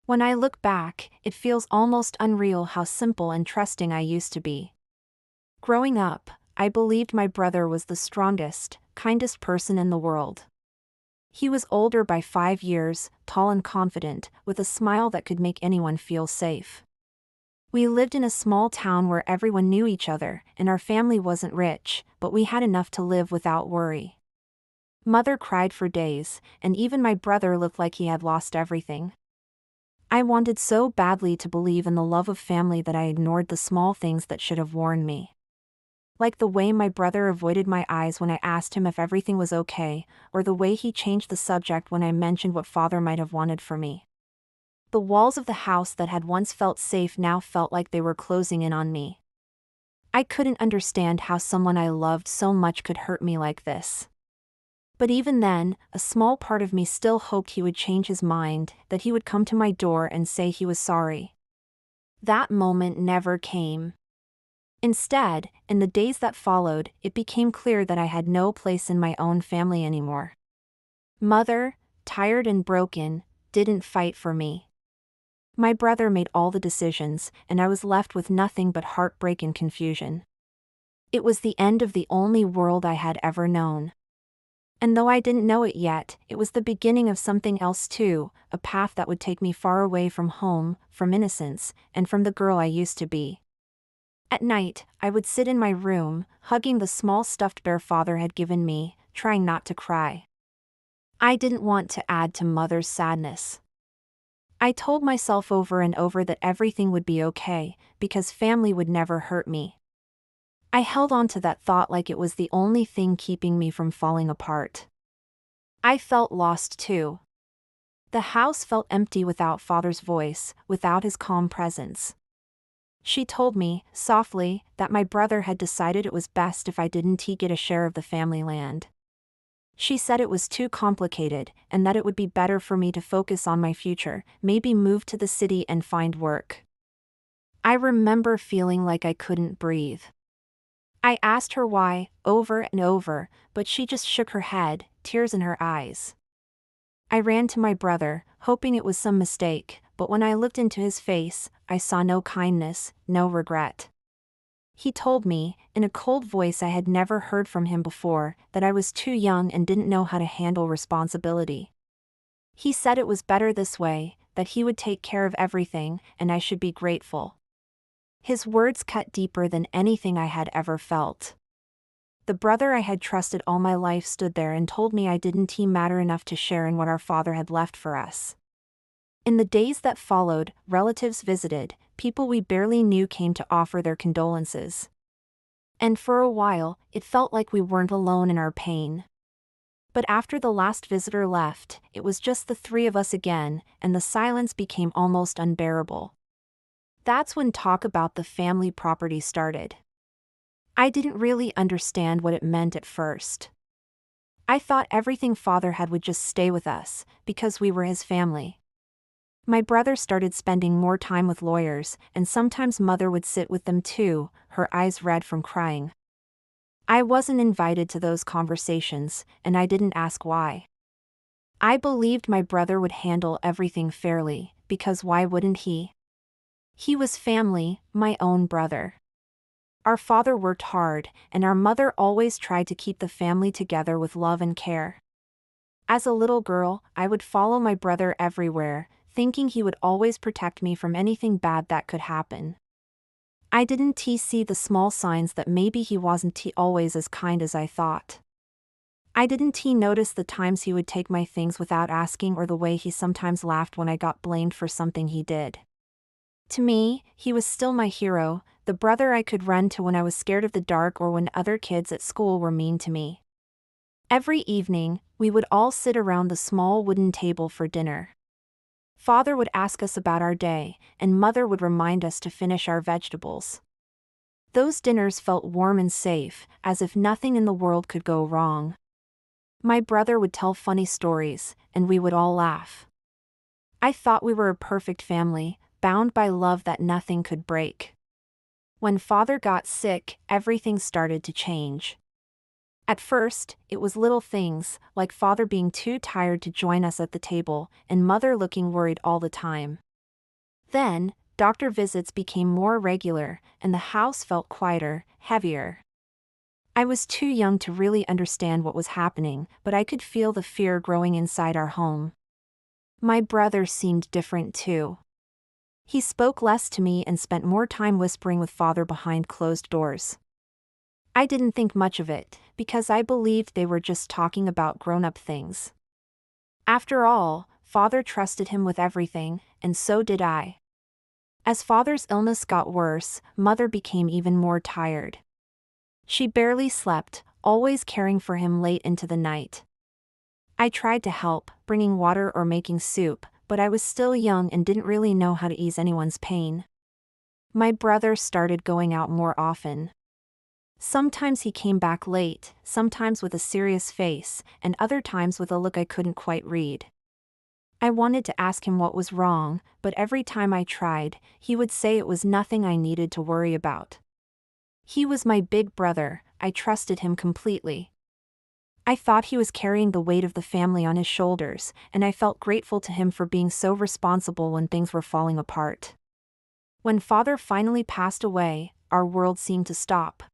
When I look back, it feels almost unreal how simple and trusting I used to be. Growing up, I believed my brother was the strongest, kindest person in the world. He was older by 5 years, tall and confident, with a smile that could make anyone feel safe. We lived in a small town where everyone knew each other, and our family wasn't rich, but we had enough to live without worry. Mother cried for days, and even my brother looked like he had lost everything. I wanted so badly to believe in the love of family that I ignored the small things that should have warned me. Like the way my brother avoided my eyes when I asked him if everything was okay, or the way he changed the subject when I mentioned what father might have wanted for me. The walls of the house that had once felt safe now felt like they were closing in on me. I couldn't understand how someone I loved so much could hurt me like this. But even then, a small part of me still hoped he would change his mind, that he would come to my door and say he was sorry. That moment never came. Instead, in the days that followed, it became clear that I had no place in my own family anymore. Mother, tired and broken, didn't fight for me. My brother made all the decisions, and I was left with nothing but heartbreak and confusion. It was the end of the only world I had ever known. And though I didn't know it yet, it was the beginning of something else too, a path that would take me far away from home, from innocence, and from the girl I used to be. At night, I would sit in my room, hugging the small stuffed bear father had given me, trying not to cry. I didn't want to add to Mother's sadness. I told myself over and over that everything would be okay, because family would never hurt me. I held on to that thought like it was the only thing keeping me from falling apart. I felt lost too. The house felt empty without Father's voice, without his calm presence. She told me, softly, that my brother had decided it was best if I didn't get a share of the family land. She said it was too complicated, and that it would be better for me to focus on my future, maybe move to the city and find work. I remember feeling like I couldn't breathe. I asked her why, over and over, but she just shook her head, tears in her eyes. I ran to my brother, hoping it was some mistake, but when I looked into his face, I saw no kindness, no regret. He told me, in a cold voice I had never heard from him before, that I was too young and didn't know how to handle responsibility. He said it was better this way, that he would take care of everything, and I should be grateful. His words cut deeper than anything I had ever felt. The brother I had trusted all my life stood there and told me I didn't matter enough to share in what our father had left for us. In the days that followed, relatives visited, people we barely knew came to offer their condolences. And for a while, it felt like we weren't alone in our pain. But after the last visitor left, it was just the three of us again, and the silence became almost unbearable. That's when talk about the family property started. I didn't really understand what it meant at first. I thought everything Father had would just stay with us, because we were his family. My brother started spending more time with lawyers, and sometimes Mother would sit with them too, her eyes red from crying. I wasn't invited to those conversations, and I didn't ask why. I believed my brother would handle everything fairly, because why wouldn't he? He was family, my own brother. Our father worked hard, and our mother always tried to keep the family together with love and care. As a little girl, I would follow my brother everywhere, thinking he would always protect me from anything bad that could happen. I didn't see the small signs that maybe he wasn't always as kind as I thought. I didn't notice the times he would take my things without asking, or the way he sometimes laughed when I got blamed for something he did. To me, he was still my hero, the brother I could run to when I was scared of the dark or when other kids at school were mean to me. Every evening, we would all sit around the small wooden table for dinner. Father would ask us about our day, and Mother would remind us to finish our vegetables. Those dinners felt warm and safe, as if nothing in the world could go wrong. My brother would tell funny stories, and we would all laugh. I thought we were a perfect family, bound by love that nothing could break. When Father got sick, everything started to change. At first, it was little things, like Father being too tired to join us at the table, and Mother looking worried all the time. Then, doctor visits became more regular, and the house felt quieter, heavier. I was too young to really understand what was happening, but I could feel the fear growing inside our home. My brother seemed different too. He spoke less to me and spent more time whispering with father behind closed doors. I didn't think much of it, because I believed they were just talking about grown-up things. After all, father trusted him with everything, and so did I. As father's illness got worse, mother became even more tired. She barely slept, always caring for him late into the night. I tried to help, bringing water or making soup, but I was still young and didn't really know how to ease anyone's pain. My brother started going out more often. Sometimes he came back late, sometimes with a serious face, and other times with a look I couldn't quite read. I wanted to ask him what was wrong, but every time I tried, he would say it was nothing I needed to worry about. He was my big brother, I trusted him completely. I thought he was carrying the weight of the family on his shoulders, and I felt grateful to him for being so responsible when things were falling apart. When father finally passed away, our world seemed to stop.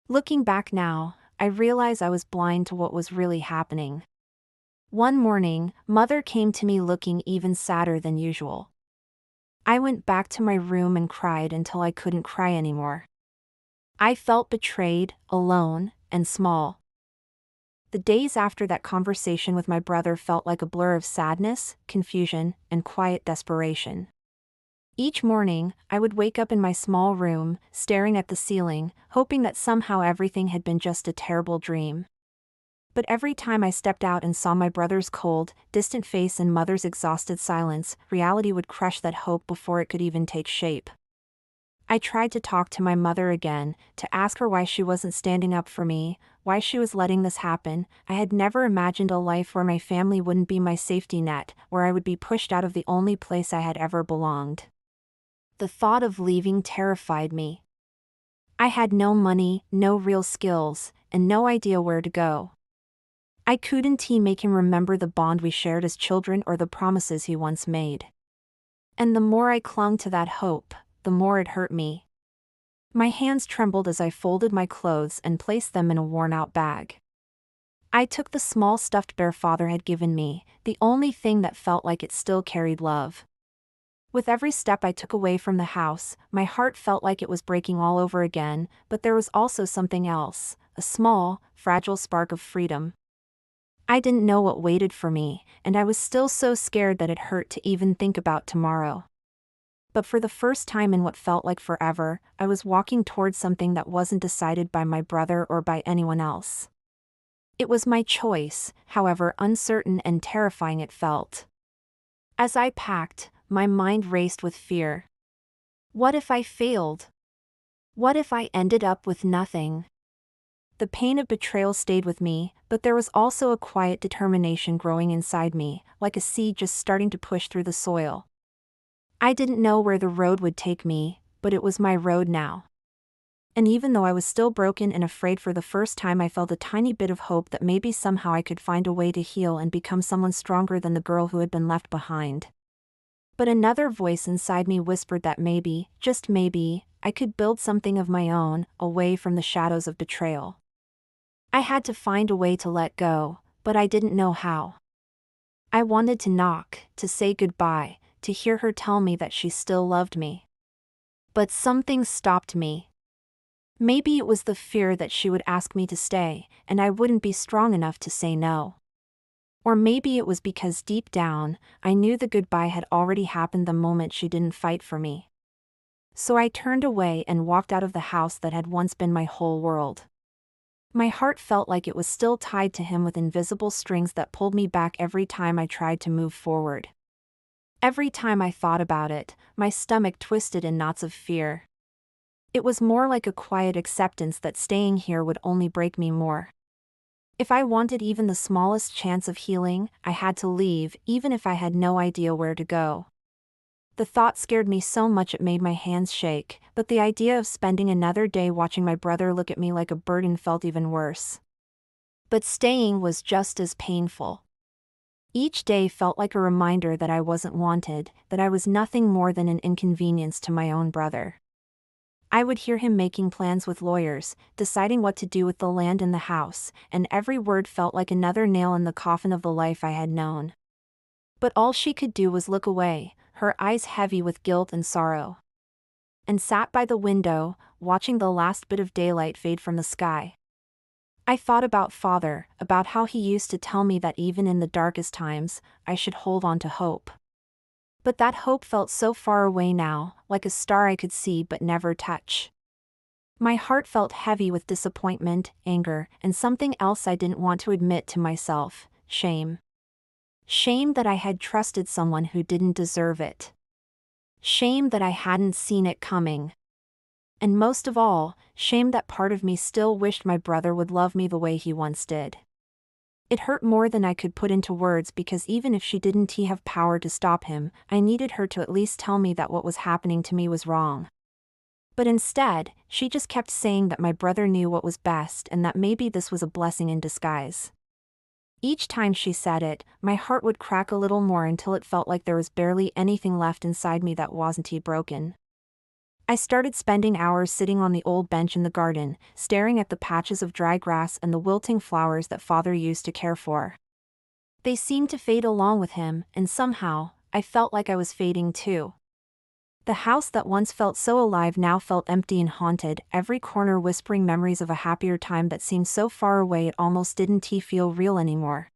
Looking back now, I realize I was blind to what was really happening. One morning, mother came to me looking even sadder than usual. I went back to my room and cried until I couldn't cry anymore. I felt betrayed, alone, and small. The days after that conversation with my brother felt like a blur of sadness, confusion, and quiet desperation. Each morning, I would wake up in my small room, staring at the ceiling, hoping that somehow everything had been just a terrible dream. But every time I stepped out and saw my brother's cold, distant face and mother's exhausted silence, reality would crush that hope before it could even take shape. I tried to talk to my mother again, to ask her why she wasn't standing up for me, why she was letting this happen. I had never imagined a life where my family wouldn't be my safety net, where I would be pushed out of the only place I had ever belonged. The thought of leaving terrified me. I had no money, no real skills, and no idea where to go. I couldn't make him remember the bond we shared as children or the promises he once made. And the more I clung to that hope, the more it hurt me. My hands trembled as I folded my clothes and placed them in a worn-out bag. I took the small stuffed bear father had given me, the only thing that felt like it still carried love. With every step I took away from the house, my heart felt like it was breaking all over again, but there was also something else, a small, fragile spark of freedom. I didn't know what waited for me, and I was still so scared that it hurt to even think about tomorrow. But for the first time in what felt like forever, I was walking towards something that wasn't decided by my brother or by anyone else. It was my choice, however uncertain and terrifying it felt. As I packed, my mind raced with fear. What if I failed? What if I ended up with nothing? The pain of betrayal stayed with me, but there was also a quiet determination growing inside me, like a seed just starting to push through the soil. I didn't know where the road would take me, but it was my road now. And even though I was still broken and afraid, for the first time I felt a tiny bit of hope that maybe somehow I could find a way to heal and become someone stronger than the girl who had been left behind. But another voice inside me whispered that maybe, just maybe, I could build something of my own, away from the shadows of betrayal. I had to find a way to let go, but I didn't know how. I wanted to knock, to say goodbye, to hear her tell me that she still loved me. But something stopped me. Maybe it was the fear that she would ask me to stay, and I wouldn't be strong enough to say no. Or maybe it was because deep down, I knew the goodbye had already happened the moment she didn't fight for me. So I turned away and walked out of the house that had once been my whole world. My heart felt like it was still tied to him with invisible strings that pulled me back every time I tried to move forward. Every time I thought about it, my stomach twisted in knots of fear. It was more like a quiet acceptance that staying here would only break me more. If I wanted even the smallest chance of healing, I had to leave, even if I had no idea where to go. The thought scared me so much it made my hands shake, but the idea of spending another day watching my brother look at me like a burden felt even worse. But staying was just as painful. Each day felt like a reminder that I wasn't wanted, that I was nothing more than an inconvenience to my own brother. I would hear him making plans with lawyers, deciding what to do with the land and the house, and every word felt like another nail in the coffin of the life I had known. But all she could do was look away, her eyes heavy with guilt and sorrow. And sat by the window, watching the last bit of daylight fade from the sky. I thought about Father, about how he used to tell me that even in the darkest times, I should hold on to hope. But that hope felt so far away now, like a star I could see but never touch. My heart felt heavy with disappointment, anger, and something else I didn't want to admit to myself: shame. Shame that I had trusted someone who didn't deserve it. Shame that I hadn't seen it coming. And most of all, shame that part of me still wished my brother would love me the way he once did. It hurt more than I could put into words because even if she didn't have power to stop him, I needed her to at least tell me that what was happening to me was wrong. But instead, she just kept saying that my brother knew what was best and that maybe this was a blessing in disguise. Each time she said it, my heart would crack a little more until it felt like there was barely anything left inside me that wasn't broken. I started spending hours sitting on the old bench in the garden, staring at the patches of dry grass and the wilting flowers that Father used to care for. They seemed to fade along with him, and somehow, I felt like I was fading too. The house that once felt so alive now felt empty and haunted, every corner whispering memories of a happier time that seemed so far away it almost didn't feel real anymore.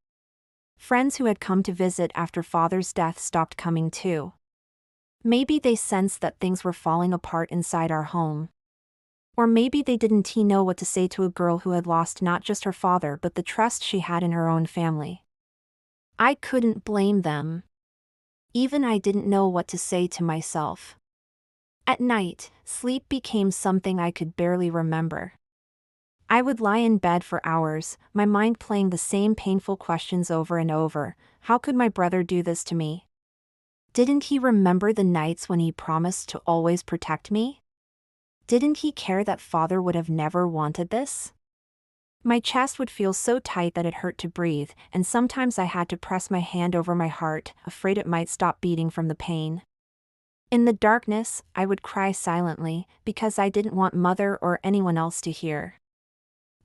Friends who had come to visit after Father's death stopped coming too. Maybe they sensed that things were falling apart inside our home. Or maybe they didn't know what to say to a girl who had lost not just her father but the trust she had in her own family. I couldn't blame them. Even I didn't know what to say to myself. At night, sleep became something I could barely remember. I would lie in bed for hours, my mind playing the same painful questions over and over. How could my brother do this to me? Didn't he remember the nights when he promised to always protect me? Didn't he care that Father would have never wanted this? My chest would feel so tight that it hurt to breathe, and sometimes I had to press my hand over my heart, afraid it might stop beating from the pain. In the darkness, I would cry silently, because I didn't want Mother or anyone else to hear.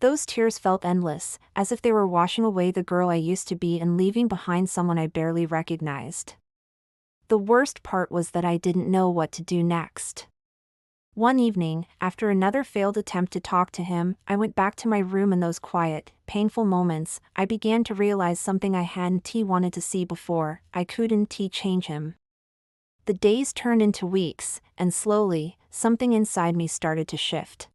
Those tears felt endless, as if they were washing away the girl I used to be and leaving behind someone I barely recognized. The worst part was that I didn't know what to do next. One evening, after another failed attempt to talk to him, I went back to my room. In those quiet, painful moments, I began to realize something I hadn't wanted to see before: I couldn't change him. The days turned into weeks, and slowly, something inside me started to shift.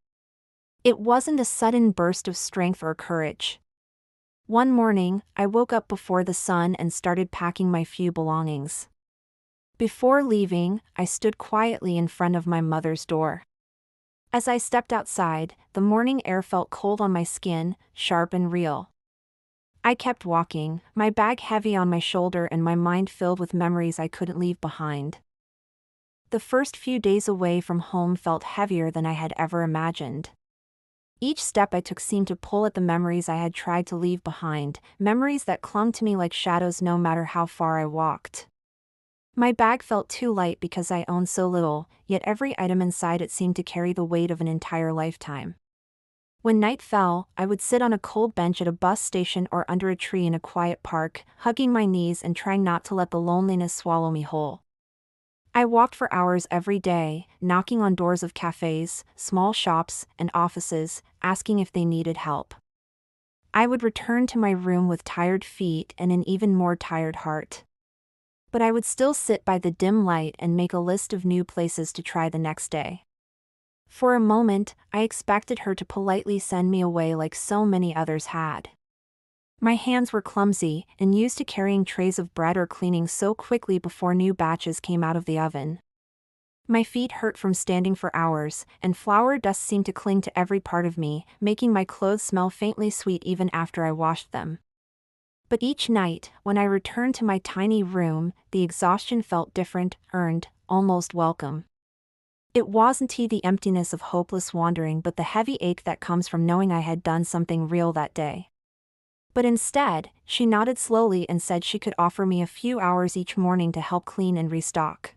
It wasn't a sudden burst of strength or courage. One morning, I woke up before the sun and started packing my few belongings. Before leaving, I stood quietly in front of my mother's door. As I stepped outside, the morning air felt cold on my skin, sharp and real. I kept walking, my bag heavy on my shoulder and my mind filled with memories I couldn't leave behind. The first few days away from home felt heavier than I had ever imagined. Each step I took seemed to pull at the memories I had tried to leave behind, memories that clung to me like shadows no matter how far I walked. My bag felt too light because I owned so little, yet every item inside it seemed to carry the weight of an entire lifetime. When night fell, I would sit on a cold bench at a bus station or under a tree in a quiet park, hugging my knees and trying not to let the loneliness swallow me whole. I walked for hours every day, knocking on doors of cafes, small shops, and offices, asking if they needed help. I would return to my room with tired feet and an even more tired heart. But I would still sit by the dim light and make a list of new places to try the next day. For a moment, I expected her to politely send me away like so many others had. My hands were clumsy and used to carrying trays of bread or cleaning so quickly before new batches came out of the oven. My feet hurt from standing for hours, and flour dust seemed to cling to every part of me, making my clothes smell faintly sweet even after I washed them. But each night, when I returned to my tiny room, the exhaustion felt different, earned, almost welcome. It wasn't the emptiness of hopeless wandering but the heavy ache that comes from knowing I had done something real that day. But instead, she nodded slowly and said she could offer me a few hours each morning to help clean and restock.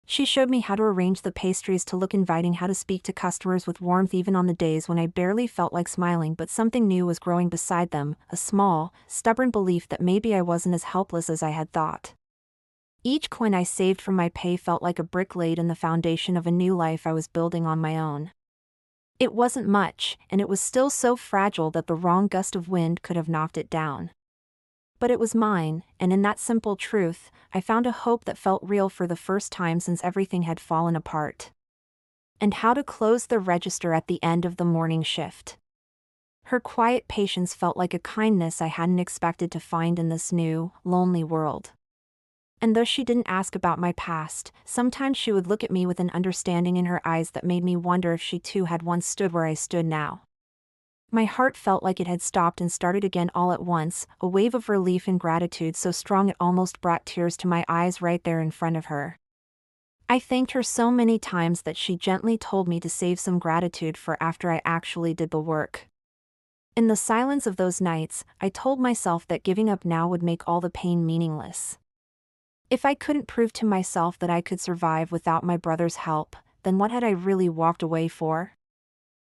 She showed me how to arrange the pastries to look inviting, how to speak to customers with warmth even on the days when I barely felt like smiling, but something new was growing beside them, a small, stubborn belief that maybe I wasn't as helpless as I had thought. Each coin I saved from my pay felt like a brick laid in the foundation of a new life I was building on my own. It wasn't much, and it was still so fragile that the wrong gust of wind could have knocked it down. But it was mine, and in that simple truth, I found a hope that felt real for the first time since everything had fallen apart. And how to close the register at the end of the morning shift. Her quiet patience felt like a kindness I hadn't expected to find in this new, lonely world. And though she didn't ask about my past, sometimes she would look at me with an understanding in her eyes that made me wonder if she too had once stood where I stood now. My heart felt like it had stopped and started again all at once, a wave of relief and gratitude so strong it almost brought tears to my eyes right there in front of her. I thanked her so many times that she gently told me to save some gratitude for after I actually did the work. In the silence of those nights, I told myself that giving up now would make all the pain meaningless. If I couldn't prove to myself that I could survive without my brother's help, then what had I really walked away for?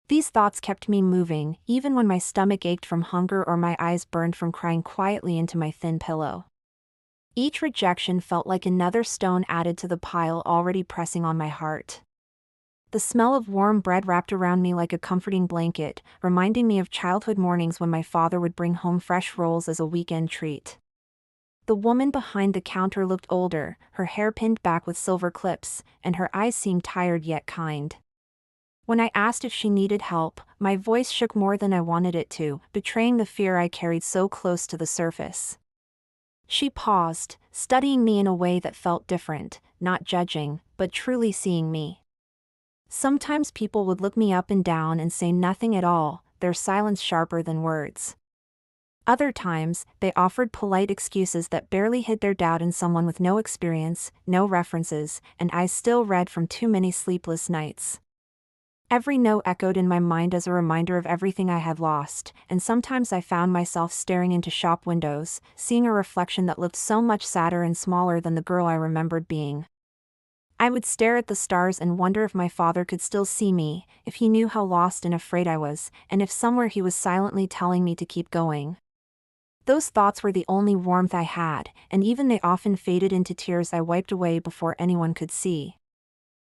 These thoughts kept me moving, even when my stomach ached from hunger or my eyes burned from crying quietly into my thin pillow. Each rejection felt like another stone added to the pile already pressing on my heart. The smell of warm bread wrapped around me like a comforting blanket, reminding me of childhood mornings when my father would bring home fresh rolls as a weekend treat. The woman behind the counter looked older, her hair pinned back with silver clips, and her eyes seemed tired yet kind. When I asked if she needed help, my voice shook more than I wanted it to, betraying the fear I carried so close to the surface. She paused, studying me in a way that felt different, not judging, but truly seeing me. Sometimes people would look me up and down and say nothing at all, their silence sharper than words. Other times, they offered polite excuses that barely hid their doubt in someone with no experience, no references, and eyes still red from too many sleepless nights. Every no echoed in my mind as a reminder of everything I had lost, and sometimes I found myself staring into shop windows, seeing a reflection that looked so much sadder and smaller than the girl I remembered being. I would stare at the stars and wonder if my father could still see me, if he knew how lost and afraid I was, and if somewhere he was silently telling me to keep going. Those thoughts were the only warmth I had, and even they often faded into tears I wiped away before anyone could see.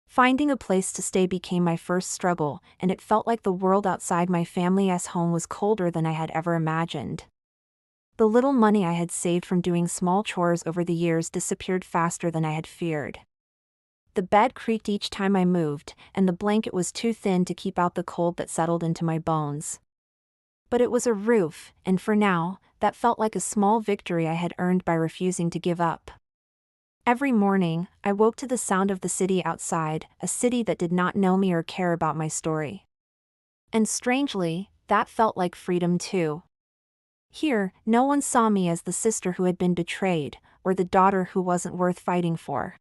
Finding a place to stay became my first struggle, and it felt like the world outside my family's home was colder than I had ever imagined. The little money I had saved from doing small chores over the years disappeared faster than I had feared. The bed creaked each time I moved, and the blanket was too thin to keep out the cold that settled into my bones. But it was a roof, and for now, that felt like a small victory I had earned by refusing to give up. Every morning, I woke to the sound of the city outside, a city that did not know me or care about my story. And strangely, that felt like freedom too. Here, no one saw me as the sister who had been betrayed, or the daughter who wasn't worth fighting for.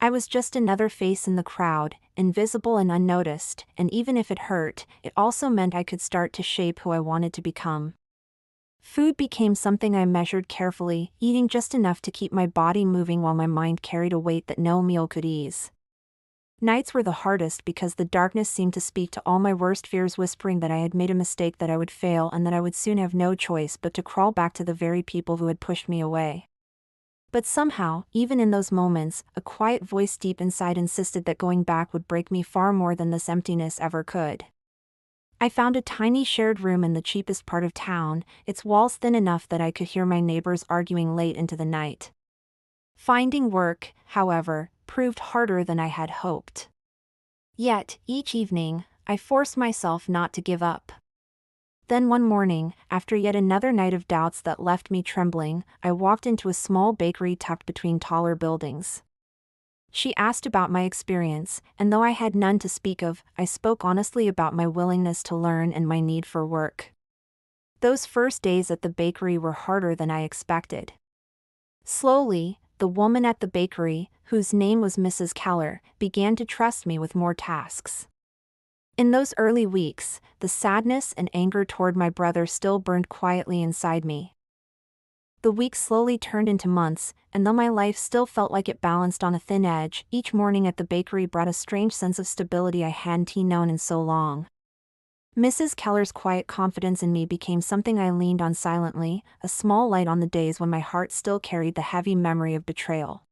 I was just another face in the crowd, invisible and unnoticed, and even if it hurt, it also meant I could start to shape who I wanted to become. Food became something I measured carefully, eating just enough to keep my body moving while my mind carried a weight that no meal could ease. Nights were the hardest because the darkness seemed to speak to all my worst fears, whispering that I had made a mistake, that I would fail, and that I would soon have no choice but to crawl back to the very people who had pushed me away. But somehow, even in those moments, a quiet voice deep inside insisted that going back would break me far more than this emptiness ever could. I found a tiny shared room in the cheapest part of town, its walls thin enough that I could hear my neighbors arguing late into the night. Finding work, however, proved harder than I had hoped. Yet, each evening, I forced myself not to give up. Then one morning, after yet another night of doubts that left me trembling, I walked into a small bakery tucked between taller buildings. She asked about my experience, and though I had none to speak of, I spoke honestly about my willingness to learn and my need for work. Those first days at the bakery were harder than I expected. Slowly, the woman at the bakery, whose name was Mrs. Keller, began to trust me with more tasks. In those early weeks, the sadness and anger toward my brother still burned quietly inside me. The weeks slowly turned into months, and though my life still felt like it balanced on a thin edge, each morning at the bakery brought a strange sense of stability I hadn't known in so long. Mrs. Keller's quiet confidence in me became something I leaned on silently, a small light on the days when my heart still carried the heavy memory of betrayal.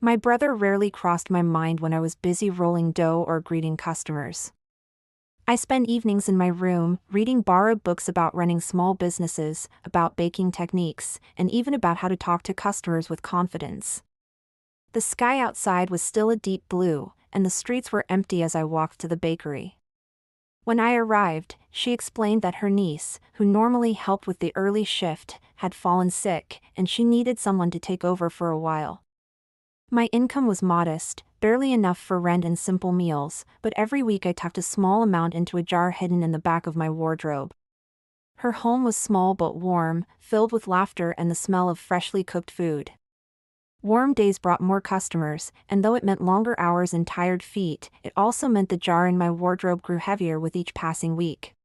My brother rarely crossed my mind when I was busy rolling dough or greeting customers. I spent evenings in my room, reading borrowed books about running small businesses, about baking techniques, and even about how to talk to customers with confidence. The sky outside was still a deep blue, and the streets were empty as I walked to the bakery. When I arrived, she explained that her niece, who normally helped with the early shift, had fallen sick, and she needed someone to take over for a while. My income was modest, barely enough for rent and simple meals, but every week I tucked a small amount into a jar hidden in the back of my wardrobe. Her home was small but warm, filled with laughter and the smell of freshly cooked food. Warm days brought more customers, and though it meant longer hours and tired feet, it also meant the jar in my wardrobe grew heavier with each passing week.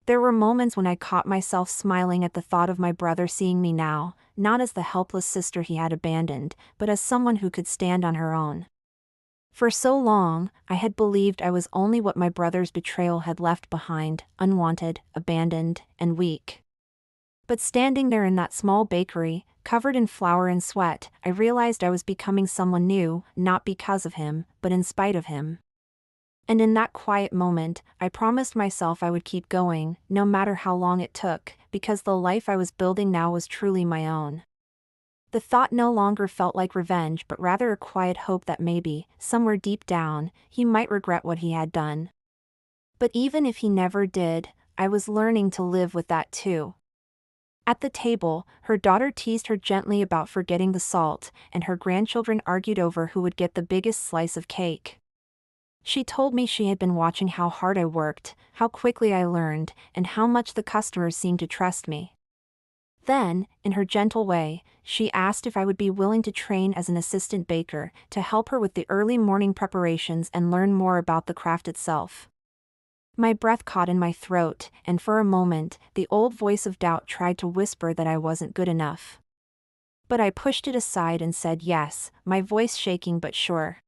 There were moments when I caught myself smiling at the thought of my brother seeing me now, not as the helpless sister he had abandoned, but as someone who could stand on her own. For so long, I had believed I was only what my brother's betrayal had left behind, unwanted, abandoned, and weak. But standing there in that small bakery, covered in flour and sweat, I realized I was becoming someone new, not because of him, but in spite of him. And in that quiet moment, I promised myself I would keep going, no matter how long it took, because the life I was building now was truly my own. The thought no longer felt like revenge but rather a quiet hope that maybe, somewhere deep down, he might regret what he had done. But even if he never did, I was learning to live with that too. At the table, her daughter teased her gently about forgetting the salt, and her grandchildren argued over who would get the biggest slice of cake. She told me she had been watching how hard I worked, how quickly I learned, and how much the customers seemed to trust me. Then, in her gentle way, she asked if I would be willing to train as an assistant baker, to help her with the early morning preparations and learn more about the craft itself. My breath caught in my throat, and for a moment, the old voice of doubt tried to whisper that I wasn't good enough. But I pushed it aside and said yes, my voice shaking but sure.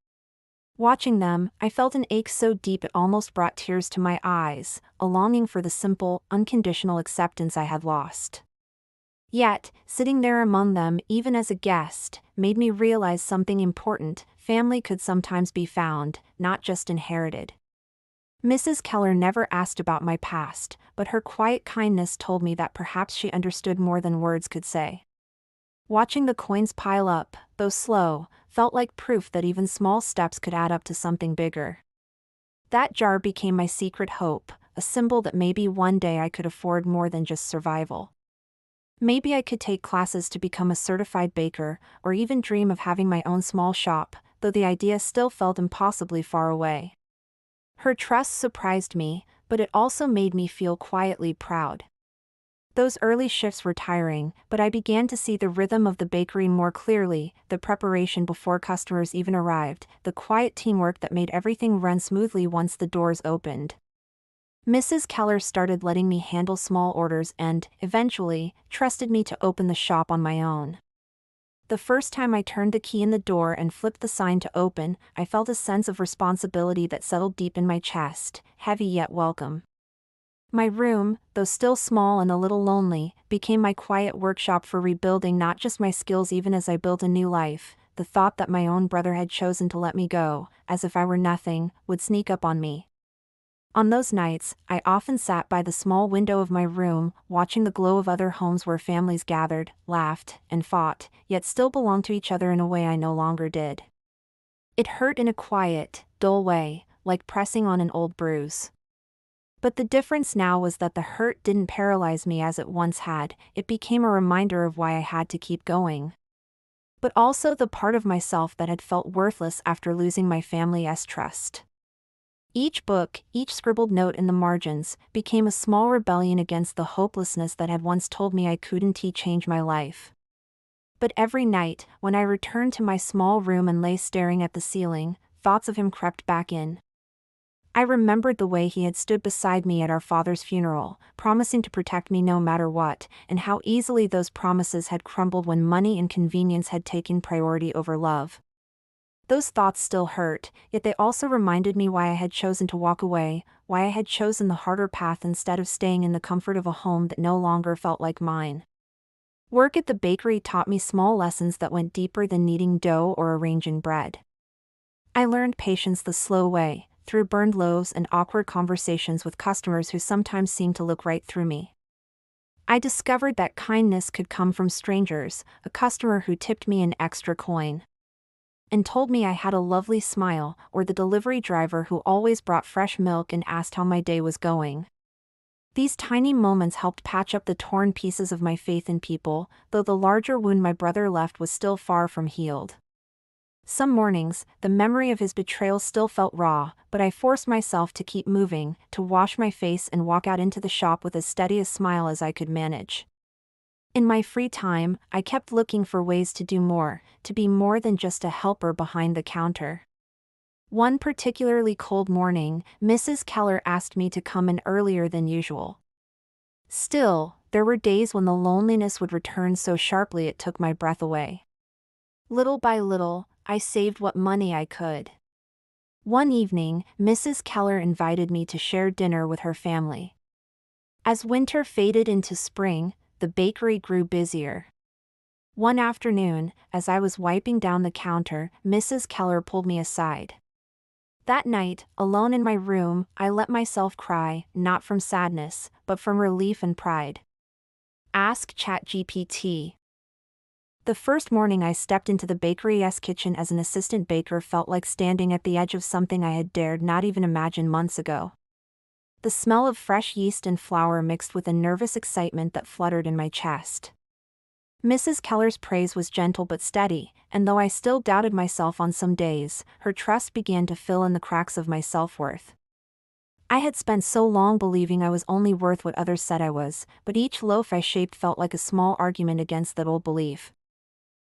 Watching them, I felt an ache so deep it almost brought tears to my eyes, a longing for the simple, unconditional acceptance I had lost. Yet, sitting there among them, even as a guest, made me realize something important: family could sometimes be found, not just inherited. Mrs. Keller never asked about my past, but her quiet kindness told me that perhaps she understood more than words could say. Watching the coins pile up, though slow, felt like proof that even small steps could add up to something bigger. That jar became my secret hope, a symbol that maybe one day I could afford more than just survival. Maybe I could take classes to become a certified baker, or even dream of having my own small shop, though the idea still felt impossibly far away. Her trust surprised me, but it also made me feel quietly proud. Those early shifts were tiring, but I began to see the rhythm of the bakery more clearly: the preparation before customers even arrived, the quiet teamwork that made everything run smoothly once the doors opened. Mrs. Keller started letting me handle small orders and, eventually, trusted me to open the shop on my own. The first time I turned the key in the door and flipped the sign to open, I felt a sense of responsibility that settled deep in my chest, heavy yet welcome. My room, though still small and a little lonely, became my quiet workshop for rebuilding not just my skills even as I built a new life. The thought that my own brother had chosen to let me go, as if I were nothing, would sneak up on me. On those nights, I often sat by the small window of my room, watching the glow of other homes where families gathered, laughed, and fought, yet still belonged to each other in a way I no longer did. It hurt in a quiet, dull way, like pressing on an old bruise. But the difference now was that the hurt didn't paralyze me as it once had. It became a reminder of why I had to keep going. But also the part of myself that had felt worthless after losing my family's trust. Each book, each scribbled note in the margins, became a small rebellion against the hopelessness that had once told me I couldn't change my life. But every night, when I returned to my small room and lay staring at the ceiling, thoughts of him crept back in. I remembered the way he had stood beside me at our father's funeral, promising to protect me no matter what, and how easily those promises had crumbled when money and convenience had taken priority over love. Those thoughts still hurt, yet they also reminded me why I had chosen to walk away, why I had chosen the harder path instead of staying in the comfort of a home that no longer felt like mine. Work at the bakery taught me small lessons that went deeper than kneading dough or arranging bread. I learned patience the slow way, through burned loaves and awkward conversations with customers who sometimes seemed to look right through me. I discovered that kindness could come from strangers, a customer who tipped me an extra coin and told me I had a lovely smile, or the delivery driver who always brought fresh milk and asked how my day was going. These tiny moments helped patch up the torn pieces of my faith in people, though the larger wound my brother left was still far from healed. Some mornings, the memory of his betrayal still felt raw, but I forced myself to keep moving, to wash my face and walk out into the shop with as steady a smile as I could manage. In my free time, I kept looking for ways to do more, to be more than just a helper behind the counter. One particularly cold morning, Mrs. Keller asked me to come in earlier than usual. Still, there were days when the loneliness would return so sharply it took my breath away. Little by little, I saved what money I could. One evening, Mrs. Keller invited me to share dinner with her family. As winter faded into spring, the bakery grew busier. One afternoon, as I was wiping down the counter, Mrs. Keller pulled me aside. That night, alone in my room, I let myself cry, not from sadness, but from relief and pride. Ask ChatGPT. The first morning I stepped into the bakery's kitchen as an assistant baker felt like standing at the edge of something I had dared not even imagine months ago. The smell of fresh yeast and flour mixed with a nervous excitement that fluttered in my chest. Mrs. Keller's praise was gentle but steady, and though I still doubted myself on some days, her trust began to fill in the cracks of my self-worth. I had spent so long believing I was only worth what others said I was, but each loaf I shaped felt like a small argument against that old belief.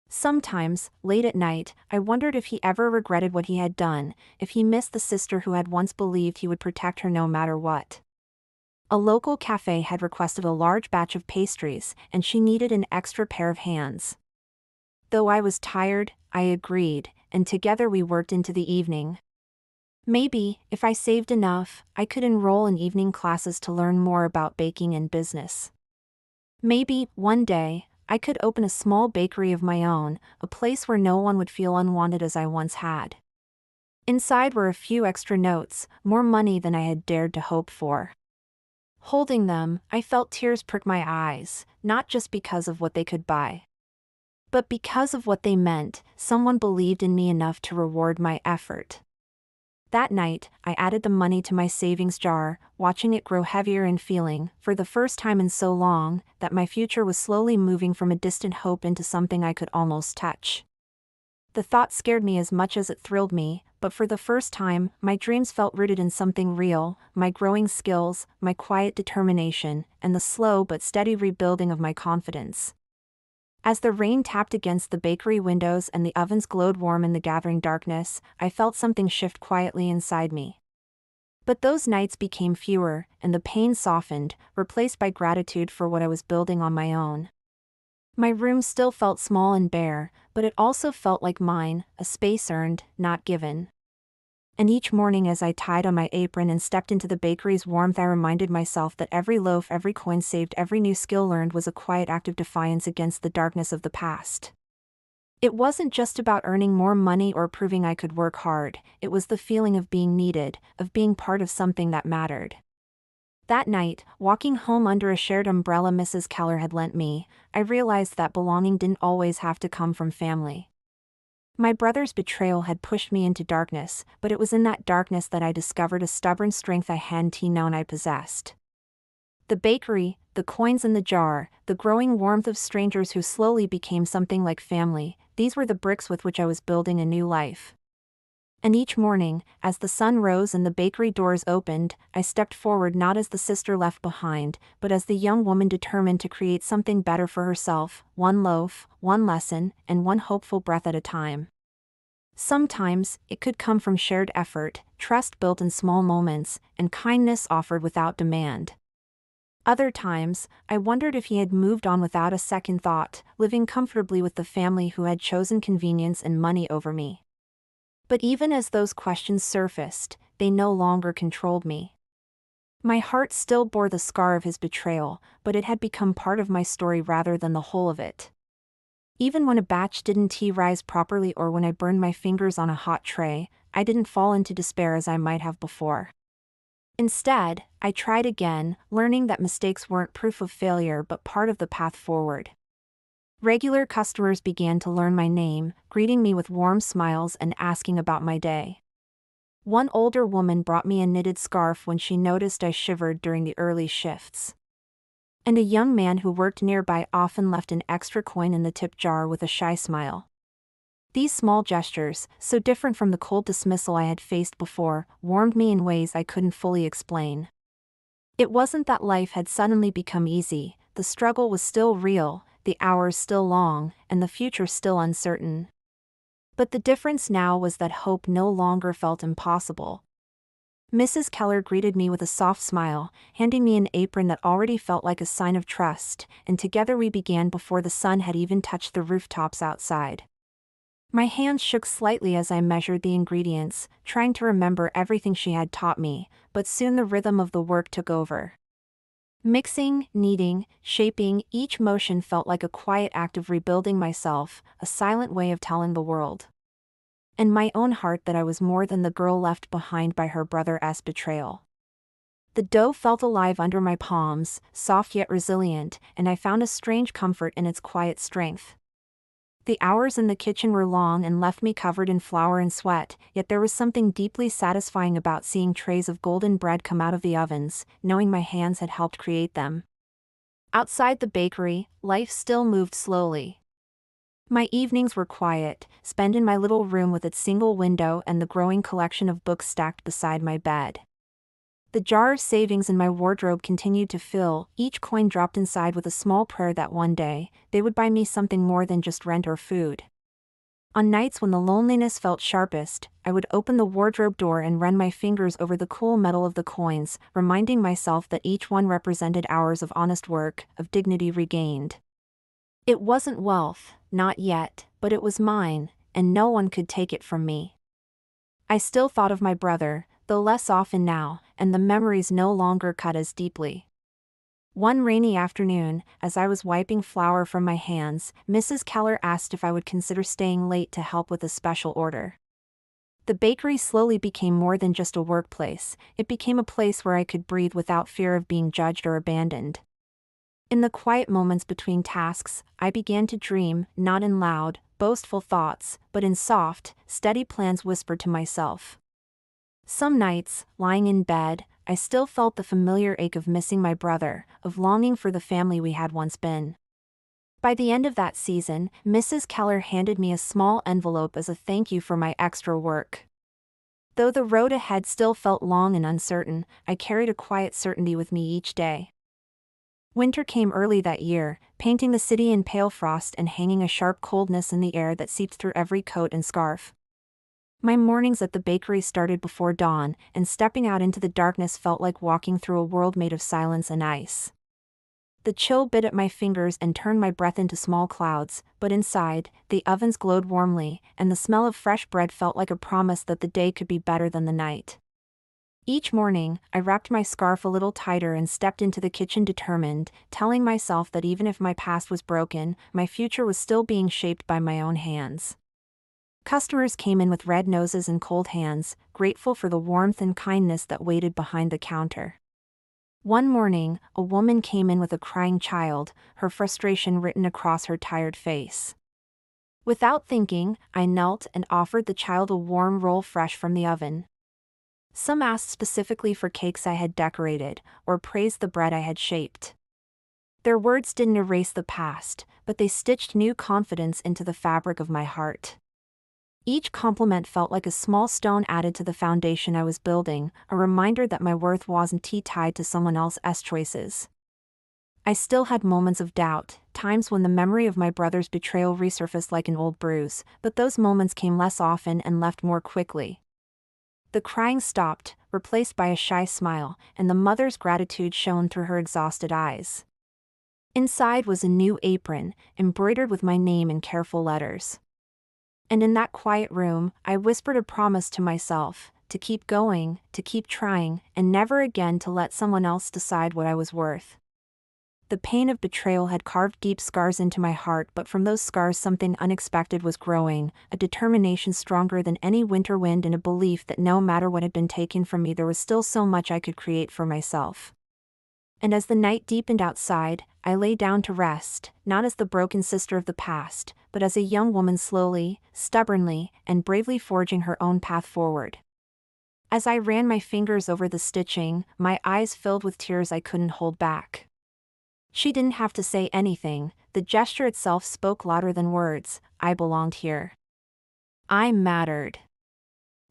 Sometimes, late at night, I wondered if he ever regretted what he had done, if he missed the sister who had once believed he would protect her no matter what. A local cafe had requested a large batch of pastries, and she needed an extra pair of hands. Though I was tired, I agreed, and together we worked into the evening. Maybe, if I saved enough, I could enroll in evening classes to learn more about baking and business. Maybe, one day, I could open a small bakery of my own, a place where no one would feel unwanted as I once had. Inside were a few extra notes, more money than I had dared to hope for. Holding them, I felt tears prick my eyes, not just because of what they could buy, but because of what they meant. Someone believed in me enough to reward my effort. That night, I added the money to my savings jar, watching it grow heavier and feeling, for the first time in so long, that my future was slowly moving from a distant hope into something I could almost touch. The thought scared me as much as it thrilled me, but for the first time, my dreams felt rooted in something real: my growing skills, my quiet determination, and the slow but steady rebuilding of my confidence. As the rain tapped against the bakery windows and the ovens glowed warm in the gathering darkness, I felt something shift quietly inside me. But those nights became fewer, and the pain softened, replaced by gratitude for what I was building on my own. My room still felt small and bare, but it also felt like mine, a space earned, not given. And each morning as I tied on my apron and stepped into the bakery's warmth, I reminded myself that every loaf, every coin saved, every new skill learned was a quiet act of defiance against the darkness of the past. It wasn't just about earning more money or proving I could work hard, it was the feeling of being needed, of being part of something that mattered. That night, walking home under a shared umbrella Mrs. Keller had lent me, I realized that belonging didn't always have to come from family. My brother's betrayal had pushed me into darkness, but it was in that darkness that I discovered a stubborn strength I hadn't known I possessed. The bakery, the coins in the jar, the growing warmth of strangers who slowly became something like family, these were the bricks with which I was building a new life. And each morning, as the sun rose and the bakery doors opened, I stepped forward not as the sister left behind, but as the young woman determined to create something better for herself, one loaf, one lesson, and one hopeful breath at a time. Sometimes, it could come from shared effort, trust built in small moments, and kindness offered without demand. Other times, I wondered if he had moved on without a second thought, living comfortably with the family who had chosen convenience and money over me. But even as those questions surfaced, they no longer controlled me. My heart still bore the scar of his betrayal, but it had become part of my story rather than the whole of it. Even when a batch didn't rise properly or when I burned my fingers on a hot tray, I didn't fall into despair as I might have before. Instead, I tried again, learning that mistakes weren't proof of failure but part of the path forward. Regular customers began to learn my name, greeting me with warm smiles and asking about my day. One older woman brought me a knitted scarf when she noticed I shivered during the early shifts. And a young man who worked nearby often left an extra coin in the tip jar with a shy smile. These small gestures, so different from the cold dismissal I had faced before, warmed me in ways I couldn't fully explain. It wasn't that life had suddenly become easy, the struggle was still real, the hours still long, and the future still uncertain. But the difference now was that hope no longer felt impossible. Mrs. Keller greeted me with a soft smile, handing me an apron that already felt like a sign of trust, and together we began before the sun had even touched the rooftops outside. My hands shook slightly as I measured the ingredients, trying to remember everything she had taught me, but soon the rhythm of the work took over. Mixing, kneading, shaping, each motion felt like a quiet act of rebuilding myself, a silent way of telling the world and my own heart that I was more than the girl left behind by her brother's betrayal. The dough felt alive under my palms, soft yet resilient, and I found a strange comfort in its quiet strength. The hours in the kitchen were long and left me covered in flour and sweat, yet there was something deeply satisfying about seeing trays of golden bread come out of the ovens, knowing my hands had helped create them. Outside the bakery, life still moved slowly. My evenings were quiet, spent in my little room with its single window and the growing collection of books stacked beside my bed. The jar of savings in my wardrobe continued to fill, each coin dropped inside with a small prayer that one day, they would buy me something more than just rent or food. On nights when the loneliness felt sharpest, I would open the wardrobe door and run my fingers over the cool metal of the coins, reminding myself that each one represented hours of honest work, of dignity regained. It wasn't wealth, not yet, but it was mine, and no one could take it from me. I still thought of my brother, though less often now, and the memories no longer cut as deeply. One rainy afternoon, as I was wiping flour from my hands, Mrs. Keller asked if I would consider staying late to help with a special order. The bakery slowly became more than just a workplace, it became a place where I could breathe without fear of being judged or abandoned. In the quiet moments between tasks, I began to dream, not in loud, boastful thoughts, but in soft, steady plans whispered to myself. Some nights, lying in bed, I still felt the familiar ache of missing my brother, of longing for the family we had once been. By the end of that season, Mrs. Keller handed me a small envelope as a thank you for my extra work. Though the road ahead still felt long and uncertain, I carried a quiet certainty with me each day. Winter came early that year, painting the city in pale frost and hanging a sharp coldness in the air that seeped through every coat and scarf. My mornings at the bakery started before dawn, and stepping out into the darkness felt like walking through a world made of silence and ice. The chill bit at my fingers and turned my breath into small clouds, but inside, the ovens glowed warmly, and the smell of fresh bread felt like a promise that the day could be better than the night. Each morning, I wrapped my scarf a little tighter and stepped into the kitchen determined, telling myself that even if my past was broken, my future was still being shaped by my own hands. Customers came in with red noses and cold hands, grateful for the warmth and kindness that waited behind the counter. One morning, a woman came in with a crying child, her frustration written across her tired face. Without thinking, I knelt and offered the child a warm roll fresh from the oven. Some asked specifically for cakes I had decorated, or praised the bread I had shaped. Their words didn't erase the past, but they stitched new confidence into the fabric of my heart. Each compliment felt like a small stone added to the foundation I was building, a reminder that my worth wasn't tied to someone else's choices. I still had moments of doubt, times when the memory of my brother's betrayal resurfaced like an old bruise, but those moments came less often and left more quickly. The crying stopped, replaced by a shy smile, and the mother's gratitude shone through her exhausted eyes. Inside was a new apron, embroidered with my name in careful letters. And in that quiet room, I whispered a promise to myself, to keep going, to keep trying, and never again to let someone else decide what I was worth. The pain of betrayal had carved deep scars into my heart, but from those scars something unexpected was growing, a determination stronger than any winter wind and a belief that no matter what had been taken from me there was still so much I could create for myself. And as the night deepened outside, I lay down to rest, not as the broken sister of the past, but as a young woman slowly, stubbornly, and bravely forging her own path forward. As I ran my fingers over the stitching, my eyes filled with tears I couldn't hold back. She didn't have to say anything, the gesture itself spoke louder than words. I belonged here. I mattered.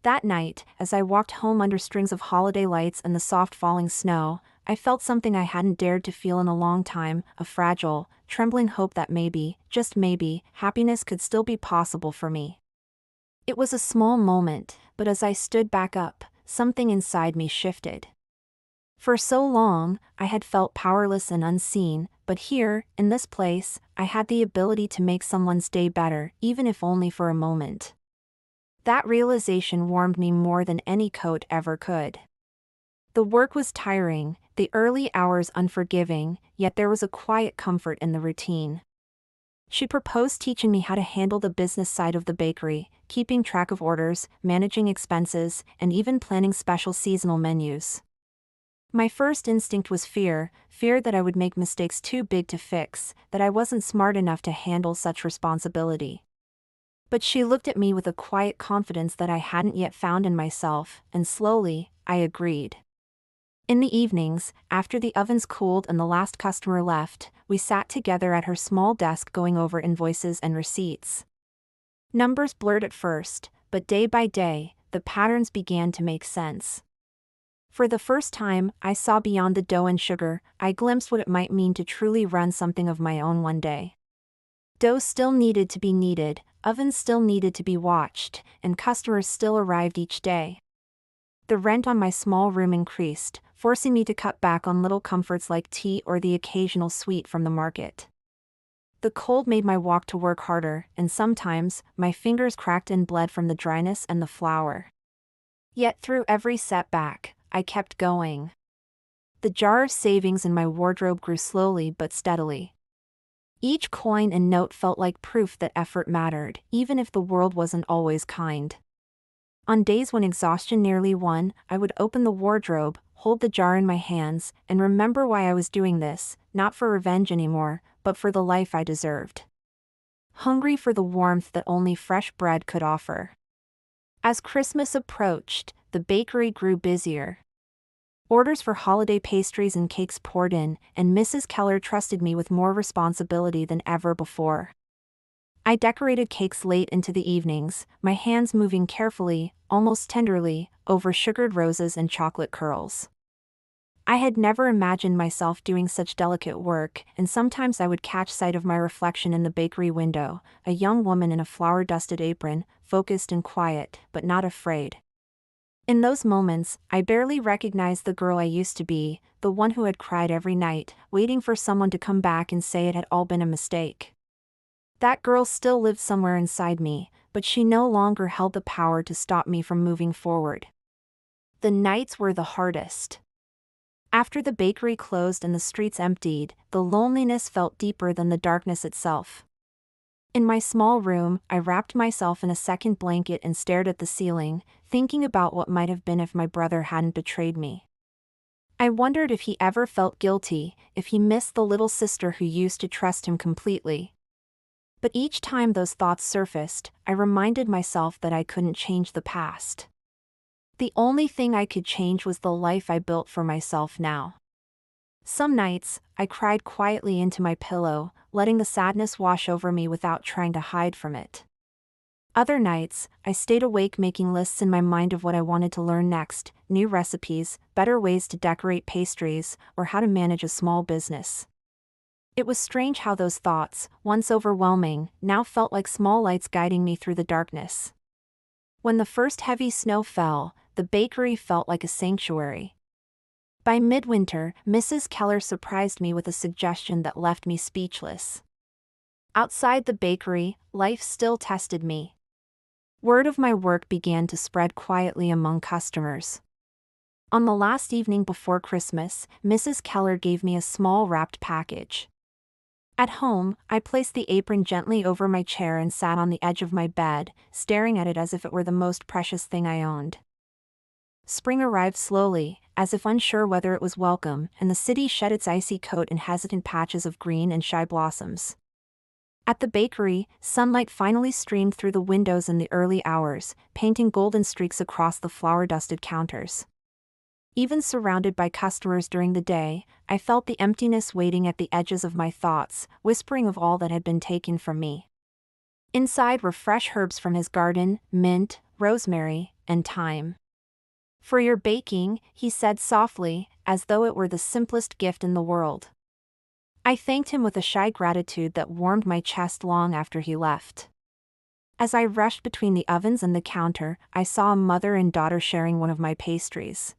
That night, as I walked home under strings of holiday lights and the soft falling snow, I felt something I hadn't dared to feel in a long time, a fragile, trembling hope that maybe, just maybe, happiness could still be possible for me. It was a small moment, but as I stood back up, something inside me shifted. For so long, I had felt powerless and unseen, but here, in this place, I had the ability to make someone's day better, even if only for a moment. That realization warmed me more than any coat ever could. The work was tiring, the early hours unforgiving, yet there was a quiet comfort in the routine. She proposed teaching me how to handle the business side of the bakery, keeping track of orders, managing expenses, and even planning special seasonal menus. My first instinct was fear that I would make mistakes too big to fix, that I wasn't smart enough to handle such responsibility. But she looked at me with a quiet confidence that I hadn't yet found in myself, and slowly, I agreed. In the evenings, after the ovens cooled and the last customer left, we sat together at her small desk going over invoices and receipts. Numbers blurred at first, but day by day, the patterns began to make sense. For the first time, I saw beyond the dough and sugar. I glimpsed what it might mean to truly run something of my own one day. Dough still needed to be kneaded, ovens still needed to be watched, and customers still arrived each day. The rent on my small room increased, forcing me to cut back on little comforts like tea or the occasional sweet from the market. The cold made my walk to work harder, and sometimes, my fingers cracked and bled from the dryness and the flour. Yet through every setback, I kept going. The jar of savings in my wardrobe grew slowly but steadily. Each coin and note felt like proof that effort mattered, even if the world wasn't always kind. On days when exhaustion nearly won, I would open the wardrobe, hold the jar in my hands, and remember why I was doing this, not for revenge anymore, but for the life I deserved. Hungry for the warmth that only fresh bread could offer. As Christmas approached, the bakery grew busier. Orders for holiday pastries and cakes poured in, and Mrs. Keller trusted me with more responsibility than ever before. I decorated cakes late into the evenings, my hands moving carefully, almost tenderly, over sugared roses and chocolate curls. I had never imagined myself doing such delicate work, and sometimes I would catch sight of my reflection in the bakery window, a young woman in a flour-dusted apron, focused and quiet, but not afraid. In those moments, I barely recognized the girl I used to be, the one who had cried every night, waiting for someone to come back and say it had all been a mistake. That girl still lived somewhere inside me, but she no longer held the power to stop me from moving forward. The nights were the hardest. After the bakery closed and the streets emptied, the loneliness felt deeper than the darkness itself. In my small room, I wrapped myself in a second blanket and stared at the ceiling, thinking about what might have been if my brother hadn't betrayed me. I wondered if he ever felt guilty, if he missed the little sister who used to trust him completely. But each time those thoughts surfaced, I reminded myself that I couldn't change the past. The only thing I could change was the life I built for myself now. Some nights, I cried quietly into my pillow, letting the sadness wash over me without trying to hide from it. Other nights, I stayed awake making lists in my mind of what I wanted to learn next, new recipes, better ways to decorate pastries, or how to manage a small business. It was strange how those thoughts, once overwhelming, now felt like small lights guiding me through the darkness. When the first heavy snow fell, the bakery felt like a sanctuary. By midwinter, Mrs. Keller surprised me with a suggestion that left me speechless. Outside the bakery, life still tested me. Word of my work began to spread quietly among customers. On the last evening before Christmas, Mrs. Keller gave me a small wrapped package. At home, I placed the apron gently over my chair and sat on the edge of my bed, staring at it as if it were the most precious thing I owned. Spring arrived slowly, as if unsure whether it was welcome, and the city shed its icy coat in hesitant patches of green and shy blossoms. At the bakery, sunlight finally streamed through the windows in the early hours, painting golden streaks across the flour-dusted counters. Even surrounded by customers during the day, I felt the emptiness waiting at the edges of my thoughts, whispering of all that had been taken from me. Inside were fresh herbs from his garden, mint, rosemary, and thyme. "For your baking," he said softly, as though it were the simplest gift in the world. I thanked him with a shy gratitude that warmed my chest long after he left. As I rushed between the ovens and the counter, I saw a mother and daughter sharing one of my pastries.